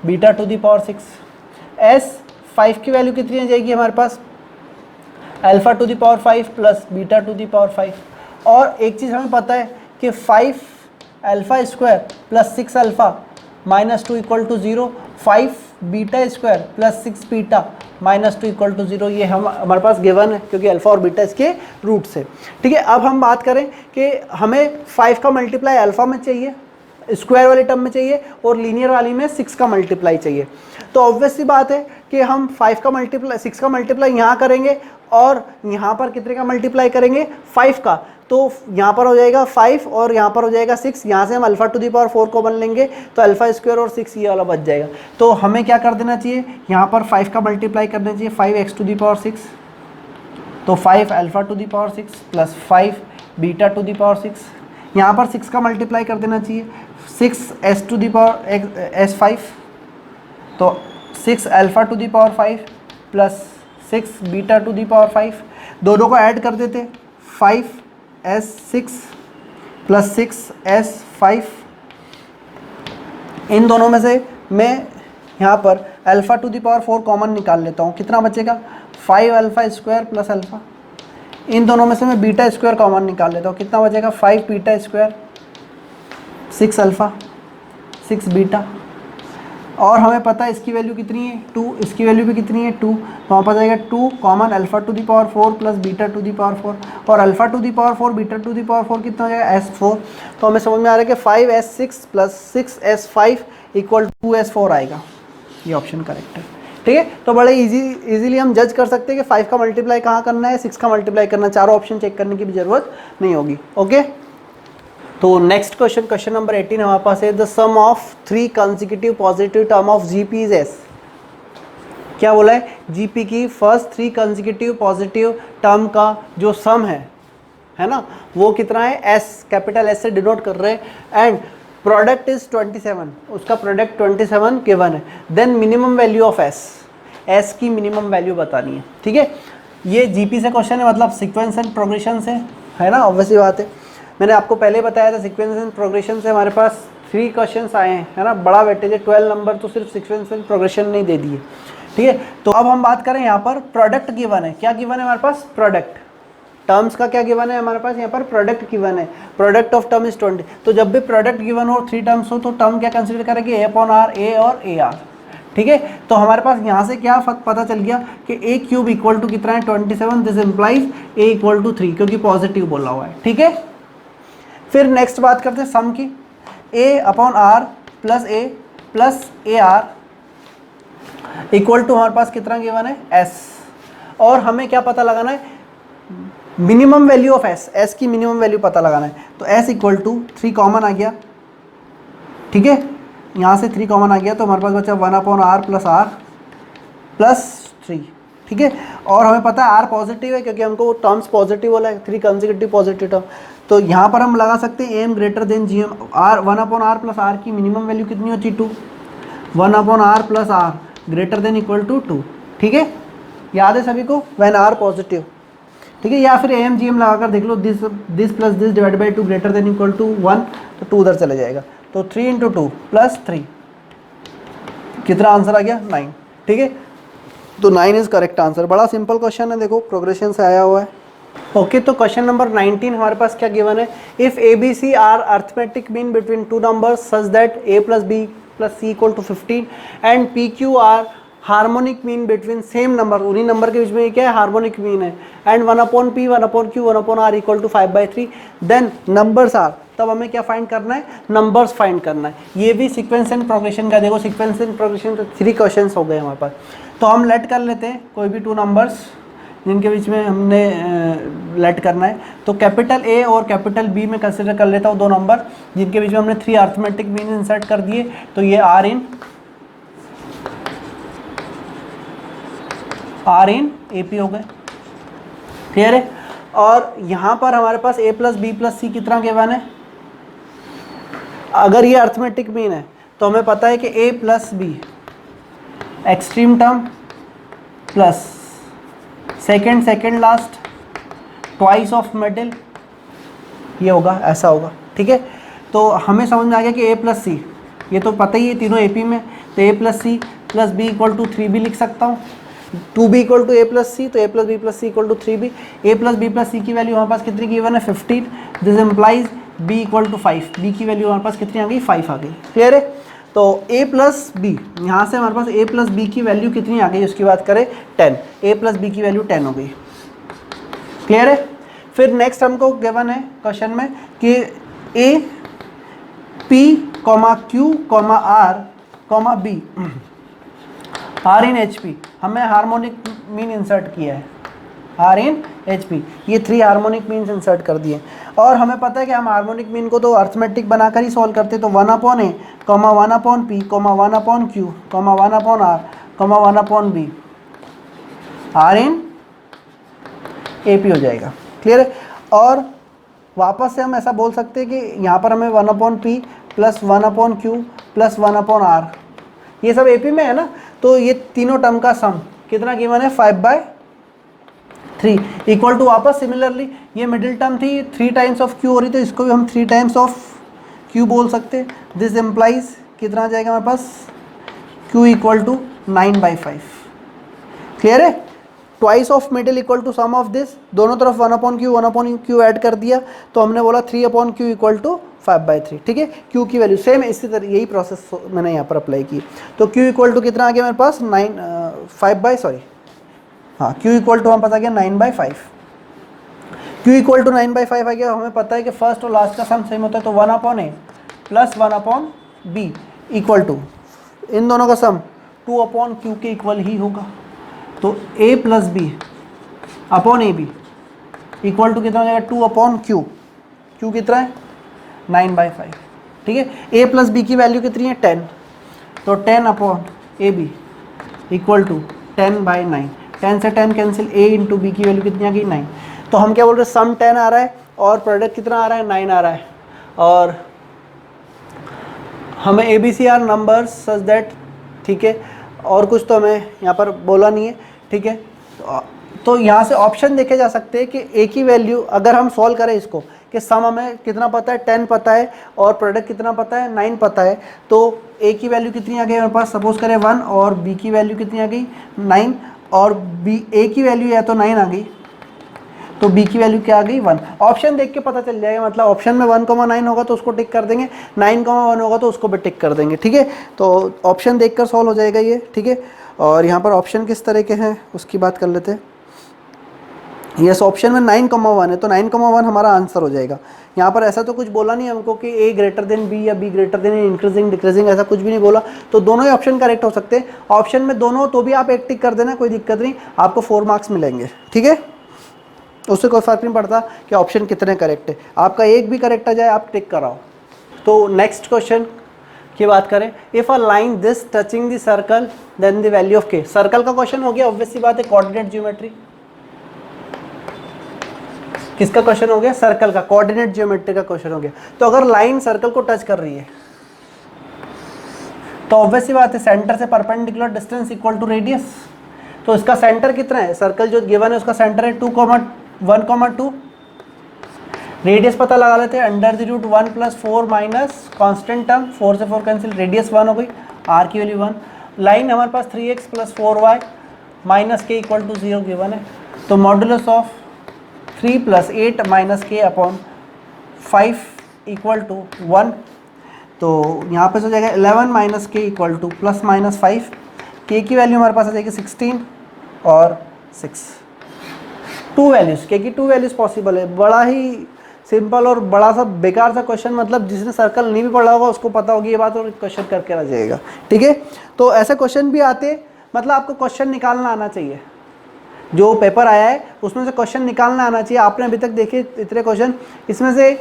beta to the power 6। S5 की वैल्यू कितनी आ जाएगी हमारे पास alpha to the power 5 plus beta to the power 5। और एक चीज़ हमें पता है कि 5 alpha square plus 6 alpha minus 2 equal to 0, 5 beta square plus 6 beta minus 2 equal to 0, ये हमारे पास गिवन है क्योंकि अल्फ़ा और बीटा इसके रूट्स है, ठीक है। अब हम बात करें कि हमें 5 का मल्टीप्लाई अल्फ़ा में चाहिए, स्क्वायर वाली टर्म में चाहिए, और लीनियर वाली में 6 का मल्टीप्लाई चाहिए। तो ऑब्वियस सी बात है कि हम 6 का मल्टीप्लाई यहाँ करेंगे और यहाँ पर कितने का मल्टीप्लाई करेंगे 5 का, तो यहाँ पर हो जाएगा 5 और यहाँ पर हो जाएगा 6। यहाँ से हम अल्फ़ा टू दी पावर 4 को बन लेंगे तो अल्फ़ा स्क्वायर और 6 ये वाला बच जाएगा। तो हमें क्या कर देना चाहिए, यहाँ पर 5 का मल्टीप्लाई करना चाहिए 5x टू दी पावर 6, तो 5 alpha to the power 6 plus 5 beta to the power 6। यहाँ पर 6 का मल्टीप्लाई कर देना चाहिए 6s to the power s5, तो 6 alpha to the power 5 plus 6 beta to the power 5। दोनों को ऐड कर देते 5s6 प्लस 6s5। इन दोनों में से मैं यहाँ पर alpha to the power 4 common निकाल लेता हूँ, कितना बचेगा 5 अल्फ़ा स्क्वायर प्लस अल्फ़ा। इन दोनों में से मैं बीटा स्क्वायर कॉमन निकाल लेता हूँ, कितना बचेगा 5 बीटा स्क्वायर 6 अल्फ़ा 6 बीटा। और हमें पता है इसकी वैल्यू कितनी है 2, इसकी वैल्यू भी कितनी है 2, तो हमारे पास आएगा 2 common alpha to the power 4 plus beta to the power 4, और alpha to the power 4 beta to the power 4 कितना हो जाएगा s4। तो हमें समझ में आ रहा है कि 5s6 plus 6s5 equal 2s4 आएगा, ये ऑप्शन करेक्ट है, ठीक है। तो बड़े इजीली हम जज कर सकते हैं कि 5 का मल्टीप्लाई कहाँ करना है, 6 का मल्टीप्लाई करना है, चारों ऑप्शन चेक करने की भी ज़रूरत नहीं होगी, ओके। तो नेक्स्ट क्वेश्चन नंबर 18 हमारे पास है the sum of 3 consecutive positive term of GP is S. क्या बोला है, जीपी की फर्स्ट 3 कंसेक्यूटिव पॉजिटिव टर्म का जो सम है ना, वो कितना है एस, कैपिटल एस से डिनोट कर रहे हैं, एंड प्रोडक्ट इज 27, उसका प्रोडक्ट 27 गिवन है। Then minimum value of S, S की मिनिमम वैल्यू बतानी है, ठीक है। ये जीपी से क्वेश्चन है, मतलब सीक्वेंस एंड प्रोग्रेशन से है ना, ऑब्वियसली बात है। मैंने आपको पहले बताया था सीक्वेंस एंड प्रोग्रेशन से हमारे पास 3 क्वेश्चंस आए हैं, है ना, बड़ा वेटेज है 12 नंबर, तो सिर्फ सीक्वेंस एंड प्रोग्रेशन नहीं दे दिए, ठीक है। तो अब हम बात करें यहाँ पर प्रोडक्ट गिवन है, क्या गिवन है हमारे पास प्रोडक्ट, टर्म्स का क्या गिवन है हमारे पास यहाँ पर प्रोडक्ट गिवन है, प्रोडक्ट ऑफ टर्म इज 20। तो जब भी प्रोडक्ट गिवन हो 3 टर्म्स हो तो टर्म क्या कंसिडर करेंगे a अपॉन r, a और a r, ठीक है। तो हमारे पास यहाँ से क्या पता चल गया कि a क्यूब इक्वल टू कितना है 27, this implies a equal to 3 क्योंकि पॉजिटिव बोला हुआ है, ठीक है। फिर नेक्स्ट बात करते हैं सम की, a upon r plus a r equal to हमारे पास कितना गिवन है s, और हमें क्या पता लगाना है मिनिमम वैल्यू ऑफ s की मिनिमम वैल्यू पता लगाना है। तो s इक्वल टू 3 कॉमन आ गया, ठीक है, यहाँ से 3 कॉमन आ गया तो हमारे पास बचा 1 अपॉन r प्लस 3, ठीक है। और हमें पता है r पॉजिटिव है क्योंकि हमको टर्म्स पॉजिटिव बोला है, 3 कंसेक्यूटिव पॉजिटिव टर्म, तो यहाँ पर हम लगा सकते हैं m greater than G M. r 1 upon r plus r की मिनिमम वैल्यू कितनी होती है 2, 1 upon r plus r greater than equal to 2, ठीक है, याद है सभी को, व्हेन r पॉजिटिव, ठीक है। या फिर एम जी एम लगाकर देख लो, this plus this divide by 2 greater than equal to 1, तो 2 उधर चले जाएगा, तो 3 इंटू 2 प्लस 3, कितना आंसर आ गया 9, ठीक है। तो 9 इज करेक्ट आंसर, बड़ा सिंपल क्वेश्चन है, देखो प्रोग्रेशन से आया हुआ है, ओके। तो क्वेश्चन नंबर 19 हमारे पास क्या गिवन है, if a b c are arithmetic mean between 2 numbers such that a plus b plus c equal to 15 and p q r harmonic mean between same number, उन्हीं number के बीच में ये क्या है हार्मोनिक मीन है, and 1 upon p 1 upon q 1 upon r equal to 5/3, then numbers are, तब हमें क्या फाइंड करना है नंबर्स फाइंड करना है। ये भी सीक्वेंस एंड प्रोग्रेशन का, देखो सीक्वेंस एंड प्रोग्रेशन तो 3 क्वेश्चंस हो गए हमारे पास। तो हम लेट कर लेते हैं कोई भी 2 नंबर्स, जिनके बीच में हमने लेट करना है। तो कैपिटल ए और कैपिटल बी में कंसिडर कर लेता हूँ दो नंबर जिनके बीच में हमने 3 अर्थमेटिक मीन इंसर्ट कर दिए। तो ये आर इन ए पी हो गए, क्लियर है। और यहाँ पर हमारे पास a प्लस बी प्लस सी कितना गिवन है, अगर ये अर्थमेटिक मीन है तो हमें पता है कि a plus B extreme term plus second last twice of middle, ये होगा, ऐसा होगा, ठीक है। तो हमें समझ में आ गया कि a प्लस सी, ये तो पता ही है तीनों AP में, तो a plus c plus b equal to 3b लिख सकता हूँ। 2b equal to a plus c, तो a plus b plus c equal to 3b। a plus b plus c की वैल्यू हमारे पास कितनी गिवन है 15, this implies b equal to 5, b की वैल्यू हमारे पास कितनी आ गई 5 आ गई, क्लियर है। तो a प्लस बी, यहाँ से हमारे पास a प्लस बी की वैल्यू कितनी आ गई उसकी बात करें 10, a प्लस बी की वैल्यू 10 हो गई, क्लियर है। फिर नेक्स्ट हमको गिवन है क्वेश्चन में कि a p q r b are in H P, हमें हार्मोनिक मीन इंसर्ट किया है, आर इन एच पी, ये 3 हार्मोनिक मीन्स इंसर्ट कर दिए। और हमें पता है कि हम हार्मोनिक मीन को तो अर्थमेटिक बनाकर ही सॉल्व करते, तो 1 upon a, 1 upon p, 1 upon q, 1 upon r, 1 upon b, are in A P हो जाएगा, क्लियर है। और वापस से हम ऐसा बोल सकते हैं कि यहाँ पर हमें 1 upon p plus 1 upon q plus 1 upon r, ये सब AP में है ना, तो ये तीनों टर्म का सम कितना गिवन है 5/3 इक्वल टू, वापस सिमिलरली ये मिडिल टर्म थी 3 टाइम्स ऑफ क्यू हो रही, तो इसको भी हम 3 टाइम्स ऑफ क्यू बोल सकते हैं। दिस एम्प्लाइज कितना आ जाएगा हमारे पास क्यू इक्वल टू 9/5, क्लियर है। Twice of middle equal to sum of this, दोनों तरफ 1 अपॉन क्यू ऐड कर दिया, तो हमने बोला 3 अपॉन क्यू इक्वल टू 5/3, ठीक है। क्यू की वैल्यू सेम इसी तरह, यही प्रोसेस मैंने यहाँ पर अप्लाई की। तो क्यू इक्वल टू कितना आ गया मेरे पास क्यू इक्वल टू हमारे पास आ गया 9/5, क्यू इक्वल टू 9/5 आ गया। हमें पता है कि फर्स्ट और लास्ट का सम सेम होता है, तो 1 upon a plus 1 upon b equal to, इन दोनों का सम 2 अपॉन क्यू के इक्वल ही होगा। तो a plus b upon a b equal to कितना हो जाएगा 2 अपॉन क्यू, क्यू कितना है 9/5, ठीक है। a प्लस बी की वैल्यू कितनी है 10, तो 10 upon a b equal to 10/9, 10 से 10 कैंसिल, a इंटू बी की वैल्यू कितनी आ गई 9। तो हम क्या बोल रहे हैं, सम 10 आ रहा है और प्रोडक्ट कितना आ रहा है 9 आ रहा है, और हमें ABCR नंबर्स सच दैट, ठीक है, और कुछ तो हमें यहाँ पर बोला नहीं है, ठीक है। तो यहाँ से ऑप्शन देखे जा सकते हैं कि a की वैल्यू अगर हम सॉल्व करें इसको कि सम हमें कितना पता है 10 पता है और प्रोडक्ट कितना पता है 9 पता है, तो a की वैल्यू कितनी आ गई हमारे पास, सपोज करें 1, और b की वैल्यू कितनी आ गई 9, और a की वैल्यू या तो 9 आ गई, तो b की वैल्यू क्या आ गई 1। ऑप्शन देख के पता चल जाएगा, मतलब ऑप्शन में 1,9 होगा तो उसको टिक कर देंगे, 9,1 होगा तो उसको भी टिक कर देंगे, ठीक है। तो ऑप्शन देखकर सॉल्व हो जाएगा ये, ठीक है। और यहाँ पर ऑप्शन किस तरह के हैं उसकी बात कर लेते हैं। यस, ऑप्शन में 9,1 है, तो 9,1 हमारा आंसर हो जाएगा। यहाँ पर ऐसा तो कुछ बोला नहीं हमको कि a ग्रेटर देन b या b greater than increasing decreasing, ऐसा कुछ भी नहीं बोला, तो दोनों ही ऑप्शन करेक्ट हो सकते हैं। ऑप्शन में दोनों तो भी आप एक टिक कर देना, कोई दिक्कत नहीं, आपको 4 मार्क्स मिलेंगे, ठीक है। उससे कोई फर्क नहीं पड़ता कि ऑप्शन कितने करेक्ट है, आपका एक भी करेक्ट आ जाए आप टिक कराओ। तो नेक्स्ट क्वेश्चन की बात करें, if a line this touching the circle then the value of k, circle का क्वेश्चन हो गया, ऑब्वियस सी बात है, कोऑर्डिनेट ज्योमेट्री। किसका क्वेश्चन हो गया, सर्कल का, कोऑर्डिनेट ज्योमेट्री का क्वेश्चन हो गया। तो अगर लाइन सर्कल को टच कर रही है तो ऑब्वियस सी बात है सेंटर से perpendicular distance equal to radius, तो इसका सेंटर कितना है, सर्कल जो गिवन है उसका सेंटर है 2,1,2, रेडियस पता लगा लेते हैं, under the root 1 + 4 minus constant term, 4 से 4 कैंसिल, रेडियस 1 हो गई, r की वैल्यू 1, लाइन हमारे पास 3x + 4y minus k equal to 0 given है, तो modulus of 3 + 8 - k upon 5 equal to 1, तो यहाँ पे हो जाएगा 11 - k इक्वल टू ±5, k की वैल्यू हमारे पास आ जाएगी 16 और 6, 2 वैल्यूज़, k की 2 वैल्यूज़ पॉसिबल है। बड़ा ही सिंपल और बड़ा सा बेकार सा क्वेश्चन, मतलब जिसने सर्कल नहीं भी पढ़ा होगा उसको पता होगी ये बात और क्वेश्चन करके रह जाएगा, ठीक है। तो ऐसे क्वेश्चन भी आते, मतलब आपको क्वेश्चन निकालना आना चाहिए, जो पेपर आया है उसमें से क्वेश्चन निकालना आना चाहिए। आपने अभी तक देखे इतने क्वेश्चन, इसमें से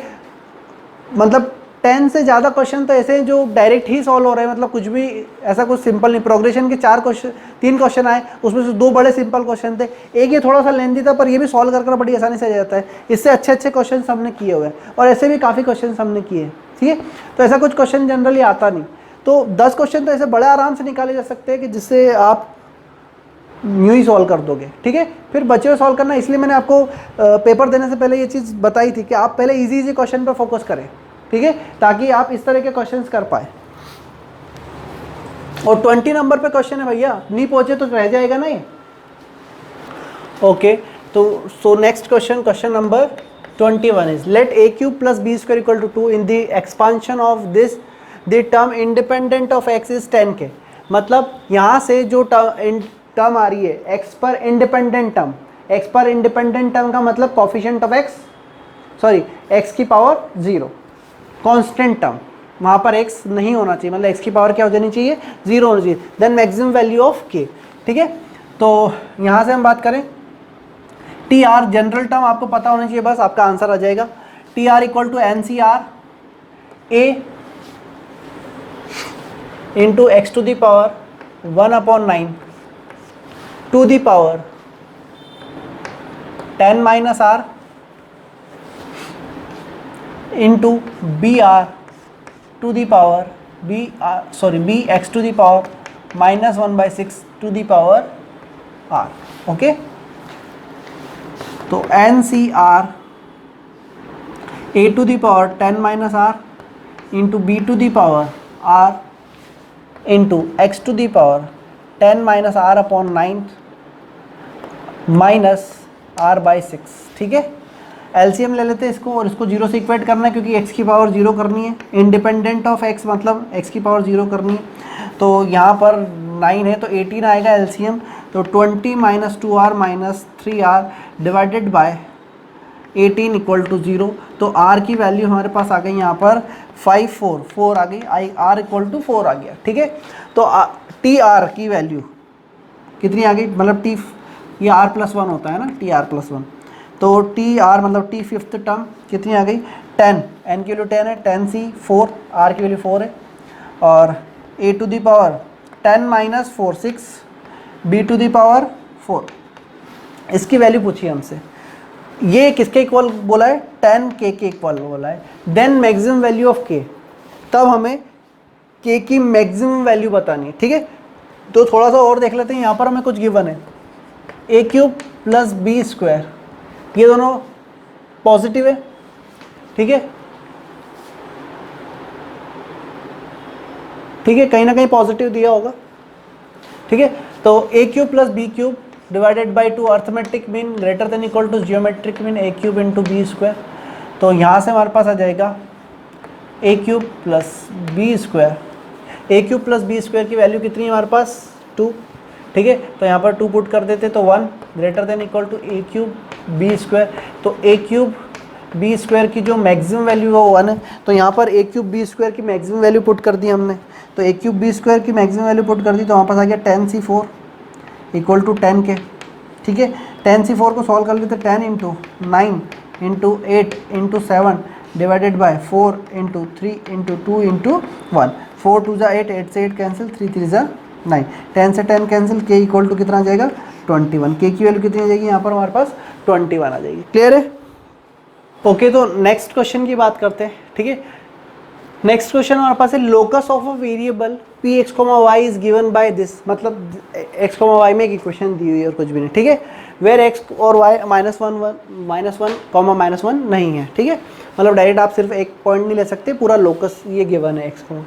मतलब 10 से ज़्यादा क्वेश्चन तो ऐसे हैं जो डायरेक्ट ही सॉल्व हो रहे हैं, मतलब कुछ भी ऐसा कुछ सिंपल नहीं। प्रोग्रेशन के 3 क्वेश्चन आए, उसमें से 2 बड़े सिंपल क्वेश्चन थे, एक ये थोड़ा सा लेंथी था, पर ये भी सॉल्व कर बड़ी आसानी से आ जाता है। इससे अच्छे अच्छे क्वेश्चन हमने किए हुए हैं और ऐसे भी काफ़ी क्वेश्चन हमने किए हैं, ठीक है। तो ऐसा कुछ क्वेश्चन जनरली आता नहीं, तो 10 क्वेश्चन तो ऐसे बड़े आराम से निकाले जा सकते हैं कि जिससे आप यूँ ही सॉल्व कर दोगे, ठीक है। फिर बचे हुए सॉल्व करना, इसलिए मैंने आपको पेपर देने से पहले ये चीज़ बताई थी कि आप पहले इजी क्वेश्चन पर फोकस करें, ठीक है, ताकि आप इस तरह के क्वेश्चंस कर पाए। और 20 नंबर पे क्वेश्चन है भैया, नहीं पहुंचे तो रह जाएगा नहीं। ओके, तो so next question number 21 is let a cube plus b square equal to 2 in the expansion of this the term independent of x is 10k। मतलब यहाँ से जो टर्म आ रही है x पर इंडिपेंडेंट टर्म, x पर independent term का मतलब coefficient of x, sorry x की पावर 0, कांस्टेंट टर्म, वहाँ पर x नहीं होना चाहिए, मतलब x की पावर क्या हो जानी चाहिए, 0 होनी चाहिए। Then maximum value of k, ठीक है। तो यहाँ से हम बात करें टी आर, जनरल टर्म आपको पता होना चाहिए, बस आपका आंसर आ जाएगा। T r equal to n C r a into x to the power 1/9 to the power 10 minus r into b r to the power b x to the power -1/6 to the power r. Okay, तो n C r a to the power 10 minus r into b to the power r into x to the power 10 minus r upon 9 minus R by 6, ठीक है। LCM ले लेते हैं इसको, और इसको 0 से इक्वेट करना है क्योंकि x की पावर 0 करनी है, इंडिपेंडेंट ऑफ x मतलब x की पावर 0 करनी है। तो यहाँ पर 9 है तो 18 आएगा एलसीएम, तो 20 minus 2r minus 3r divided by 18 equal to 0। तो r की वैल्यू हमारे पास आ गई यहाँ पर 4 आ गई, r इक्वल टू 4 आ गया, ठीक है। तो टी आर की वैल्यू कितनी आ गई, मतलब टी, ये r+1 होता है ना, टी r+1, तो टी आर मतलब टी फिफ्थ टर्म कितनी आ गई 10, n की वैल्यू 10 है, 10c 4, r की वैल्यू 4 है, और a to the power 10 minus 4 6, b to the power 4, इसकी वैल्यू पूछी हमसे। ये किसके इक्वल बोला है, 10k के इक्वल बोला है। Then maximum value of k, तब हमें k की मैक्सिमम वैल्यू बतानी है, ठीक है। तो थोड़ा सा और देख लेते हैं, यहाँ पर हमें कुछ गिवन है a cube plus B square, ये दोनों पॉजिटिव है, ठीक है, ठीक है, कहीं ना कहीं पॉजिटिव दिया होगा, ठीक है। तो a cube plus B cube divided by 2 arithmetic mean greater than equal to geometric mean a cube into B square. तो यहाँ से हमारे पास आ जाएगा a cube plus B square, a cube plus B square की वैल्यू कितनी है हमारे पास 2, ठीक है। तो यहाँ पर 2 पुट कर देते तो 1 greater than equal to a cube B square. तो a क्यूब बी स्क्वायर की जो मैक्सिमम वैल्यू है वो 1 है, तो यहाँ पर a क्यूब बी स्क्वायर की मैक्सिमम वैल्यू पुट कर दी हमने। तो a क्यूब बी स्क्वायर की मैक्सिमम वैल्यू पुट कर दी, तो हमारे पास आ गया 10c4 इक्वल टू 10k, ठीक है। 10c4 को सॉल्व कर लेते, 10 into 9 into 8 into 7 divided by 4 into 3 into 2 into 1, 4 2 जा 8, 8 से 8 कैंसिल, 3 3 जा 9, 10 से 10 कैंसिल, k इक्वल टू कितना आ जाएगा 21, k की वैल्यू कितनी आ जाएगी यहाँ पर हमारे पास 21 आ जाएगी। क्लियर है? ओके, तो नेक्स्ट क्वेश्चन की बात करते हैं, ठीक है। नेक्स्ट क्वेश्चन हमारे पास है locus of a variable P X comma Y is given by this, मतलब एक्स कोमा वाई में एक इक्वेशन दी हुई है और कुछ भी नहीं, ठीक है। वेयर एक्स और वाई -1 कॉमा -1 नहीं है, ठीक है। मतलब डायरेक्ट आप सिर्फ एक पॉइंट नहीं ले सकते, पूरा लोकस ये गिवन है X comma.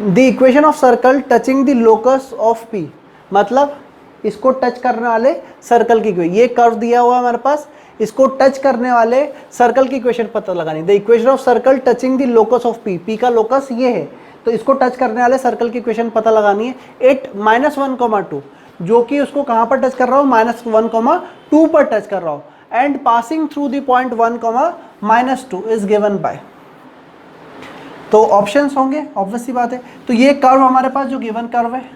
The equation of circle touching the locus of P, मतलब इसको टच करने वाले सर्कल की, ये कर्व दिया हुआ है हमारे पास, इसको टच करने वाले सर्कल की इक्वेशन पता लगानी। The equation of circle touching the locus of P, P का लोकस ये है, तो इसको टच करने वाले सर्कल की इक्वेशन पता लगानी है। 8 -1, 2, जो कि उसको कहाँ पर टच कर रहा हूँ, -1, 2 पर टच कर रहा हूँ, and passing through the point 1, -2 is given bye. तो ऑप्शंस होंगे, ऑब्वियस सी बात है। तो ये कर्व हमारे पास जो गिवन कर्व है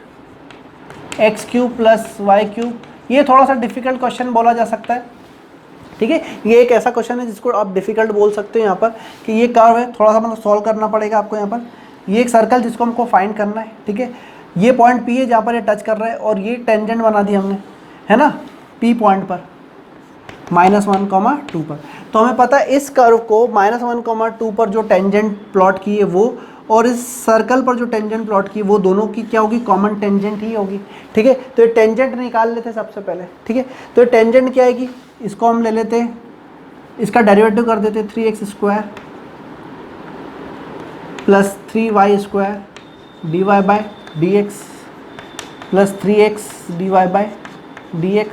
x³ प्लस y³ ये थोड़ा सा डिफिकल्ट क्वेश्चन बोला जा सकता है, ठीक है। ये एक ऐसा क्वेश्चन है जिसको आप डिफिकल्ट बोल सकते हो यहाँ पर, कि ये कर्व है, थोड़ा सा मतलब सॉल्व करना पड़ेगा आपको यहाँ पर। ये एक सर्कल जिसको हमको फाइंड करना है, ठीक है। ये पॉइंट P है जहाँ पर ये टच कर रहा है, और ये टेंजेंट बना दी हमने, है ना, P पॉइंट पर -1, 2 पर। तो हमें पता है इस कर्व को -1, 2 पर जो टेंजेंट प्लॉट की है वो, और इस सर्कल पर जो टेंजेंट प्लॉट की वो दोनों की क्या होगी, कॉमन टेंजेंट ही होगी, ठीक है। तो ये टेंजेंट निकाल लेते हैं सबसे पहले, ठीक है। तो ये टेंजेंट क्या आएगी, इसको हम ले लेते हैं, इसका डेरिवेटिव कर देते 3x² plus 3y² dy/dx plus 3x dy/dx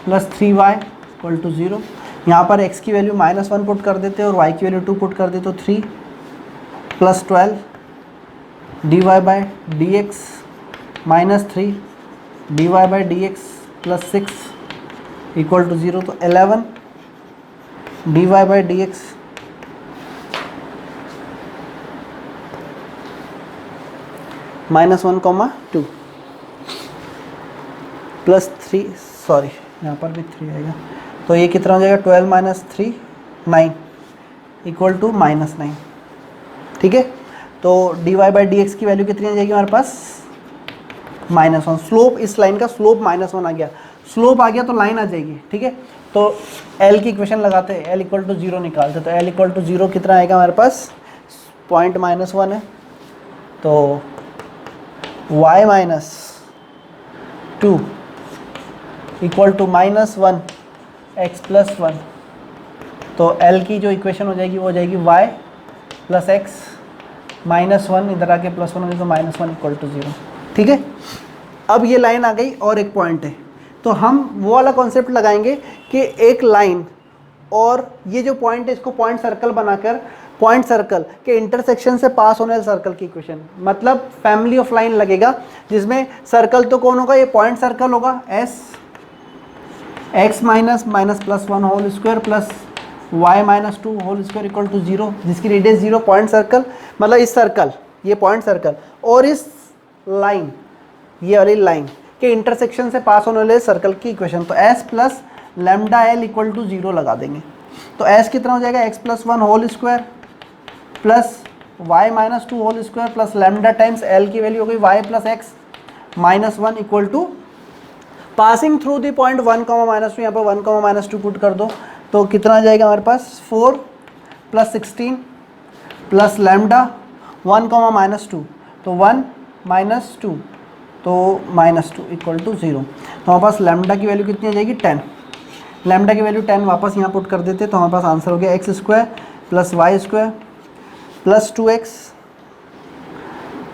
plus 3y = 0। यहाँ पर x की वैल्यू -1 पुट कर देते हैं और y की वैल्यू 2 पुट कर देते, तो 3 प्लस 12 dy/dx -3 dy/dx प्लस 6 = 0। तो 11 dy/dx -1, 2 प्लस 3, सॉरी यहाँ पर भी 3 आएगा, तो ये कितना हो जाएगा, 12 - 3 9 = -9, ठीक है। तो dy/dx की वैल्यू कितनी आ जाएगी हमारे पास, -1। स्लोप, इस लाइन का स्लोप -1 आ गया, स्लोप आ गया तो लाइन आ जाएगी, ठीक है। तो L की इक्वेशन लगाते हैं, L = 0 निकालते, तो L = 0 कितना आएगा हमारे पास, पॉइंट -1 है, तो y - 2 = -1 x + 1। तो L की जो इक्वेशन हो जाएगी वो हो जाएगी y + x -1, इधर आके +1 हो जाएगी, तो -1 = 0, ठीक है। अब ये लाइन आ गई और एक पॉइंट है, तो हम वो वाला कॉन्सेप्ट लगाएंगे कि एक लाइन और ये जो पॉइंट है इसको पॉइंट सर्कल बनाकर, पॉइंट सर्कल के इंटरसेक्शन से पास होने वाले सर्कल की इक्वेशन, मतलब फैमिली ऑफ लाइन लगेगा, जिसमें सर्कल तो कौन होगा, ये पॉइंट सर्कल होगा S x - -+1 whole square plus y - 2 whole square = 0, जिसकी रेडियस 0, पॉइंट सर्कल, मतलब इस सर्कल, ये पॉइंट सर्कल और इस लाइन, ये वाली लाइन के इंटरसेक्शन से पास होने वाले सर्कल की इक्वेशन। तो S + λL = 0 लगा देंगे, तो S कितना हो जाएगा, x + 1 whole square plus y - 2 whole square plus lambda times L की वैल्यू हो गई y + x -1 = passing through the point 1, -2, यहाँ पर 1, -2 पुट कर दो, तो कितना आ जाएगा हमारे पास, 4 + 16 प्लस लैम्डा 1, -2, तो 1 - 2, तो -2 = 0। तो हमारे पास लैम्डा की वैल्यू कितनी आ जाएगी, 10। लैम्डा की वैल्यू 10 वापस यहाँ पुट कर देते, तो हमारे पास आंसर हो गया x² + y² प्लस 2x,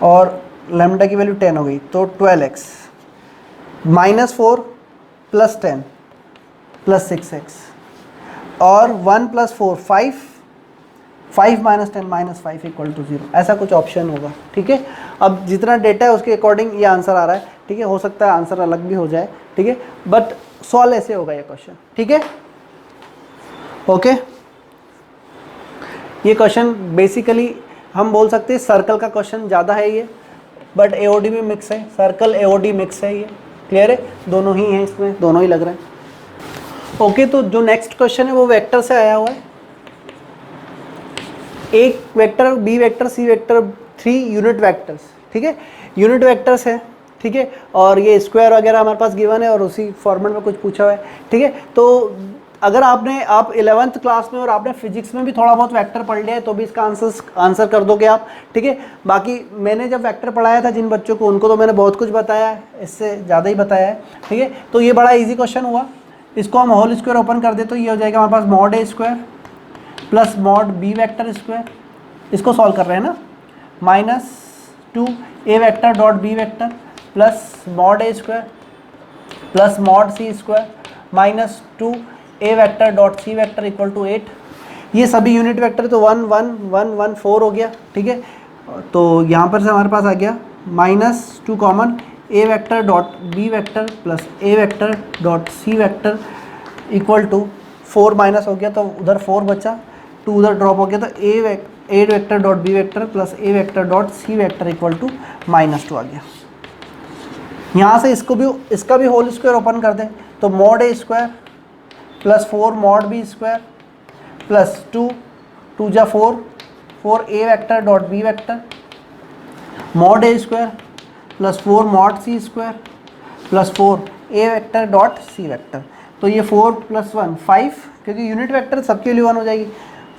और लैम्डा की वैल्यू 10 हो गई, तो 12x -4 + 10 + 6x, और 1 + 4 5 5 - 10 -5 = 0, ऐसा कुछ ऑप्शन होगा, ठीक है। अब जितना डेटा है उसके अकॉर्डिंग ये आंसर आ रहा है, ठीक है। हो सकता है आंसर अलग भी हो जाए, ठीक है, बट सॉल्व ऐसे होगा ये क्वेश्चन, ठीक है, ओके। ये क्वेश्चन बेसिकली हम बोल सकते हैं सर्कल का क्वेश्चन ज़्यादा है ये, बट AOD भी मिक्स है, सर्कल AOD मिक्स है, ये क्लियर है, दोनों ही हैं इसमें, दोनों ही लग रहे हैं, ओके। तो जो नेक्स्ट क्वेश्चन है वो वेक्टर से आया हुआ है, एक vector, B vector, C vector, 3 unit vectors, ठीक है, यूनिट वेक्टर्स है, ठीक है, और ये स्क्वायर वगैरह हमारे पास गिवन है और उसी फॉर्मेट में कुछ पूछा हुआ है, ठीक है। तो अगर आप 11th क्लास में और आपने फिजिक्स में भी थोड़ा बहुत वेक्टर पढ़ लिया है तो भी इसका आंसर कर दोगे आप, ठीक है। बाकी मैंने जब वेक्टर पढ़ाया था जिन बच्चों को, उनको तो मैंने बहुत कुछ बताया है, इससे ज़्यादा ही बताया है, ठीक है। तो ये बड़ा इजी क्वेश्चन हुआ, इसको हम होल स्क्वायर ओपन कर दे तो ये हो जाएगा हमारे पास mod A² plus mod B vector square, इसको सॉल्व कर रहे हैं ना, -2 A vector dot B vector plus mod A² plus mod C² -2 A vector dot C vector = 8। ये सभी यूनिट वेक्टर, तो 1 1 1 1 4 हो गया, ठीक है। तो यहाँ पर से हमारे पास आ गया -2 common, A vector dot B vector plus A vector dot C vector = 4 minus हो गया, तो उधर 4 बचा, 2 उधर ड्रॉप हो गया, तो A vector dot B vector plus A vector dot C vector = -2 आ गया, यहाँ से इसका भी होल स्क्वायर ओपन कर दें, तो mod a square plus 4 mod b square plus 2 2 जा 4 4 a vector dot b vector mod a square plus 4 mod c square plus 4 a vector dot c vector. तो ये 4 प्लस 1 5, क्योंकि यूनिट वेक्टर सबके लिए 1 हो जाएगी,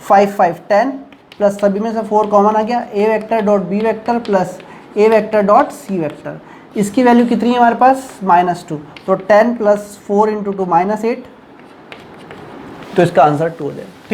5 5 10 प्लस सभी में से 4 कॉमन आ गया, a vector dot b vector plus a vector dot c vector. इसकी वैल्यू कितनी है हमारे पास -2, तो 10 प्लस 4 इंटू 2 -8, तो इसका आंसर 2 हो जाएगा। ठीक।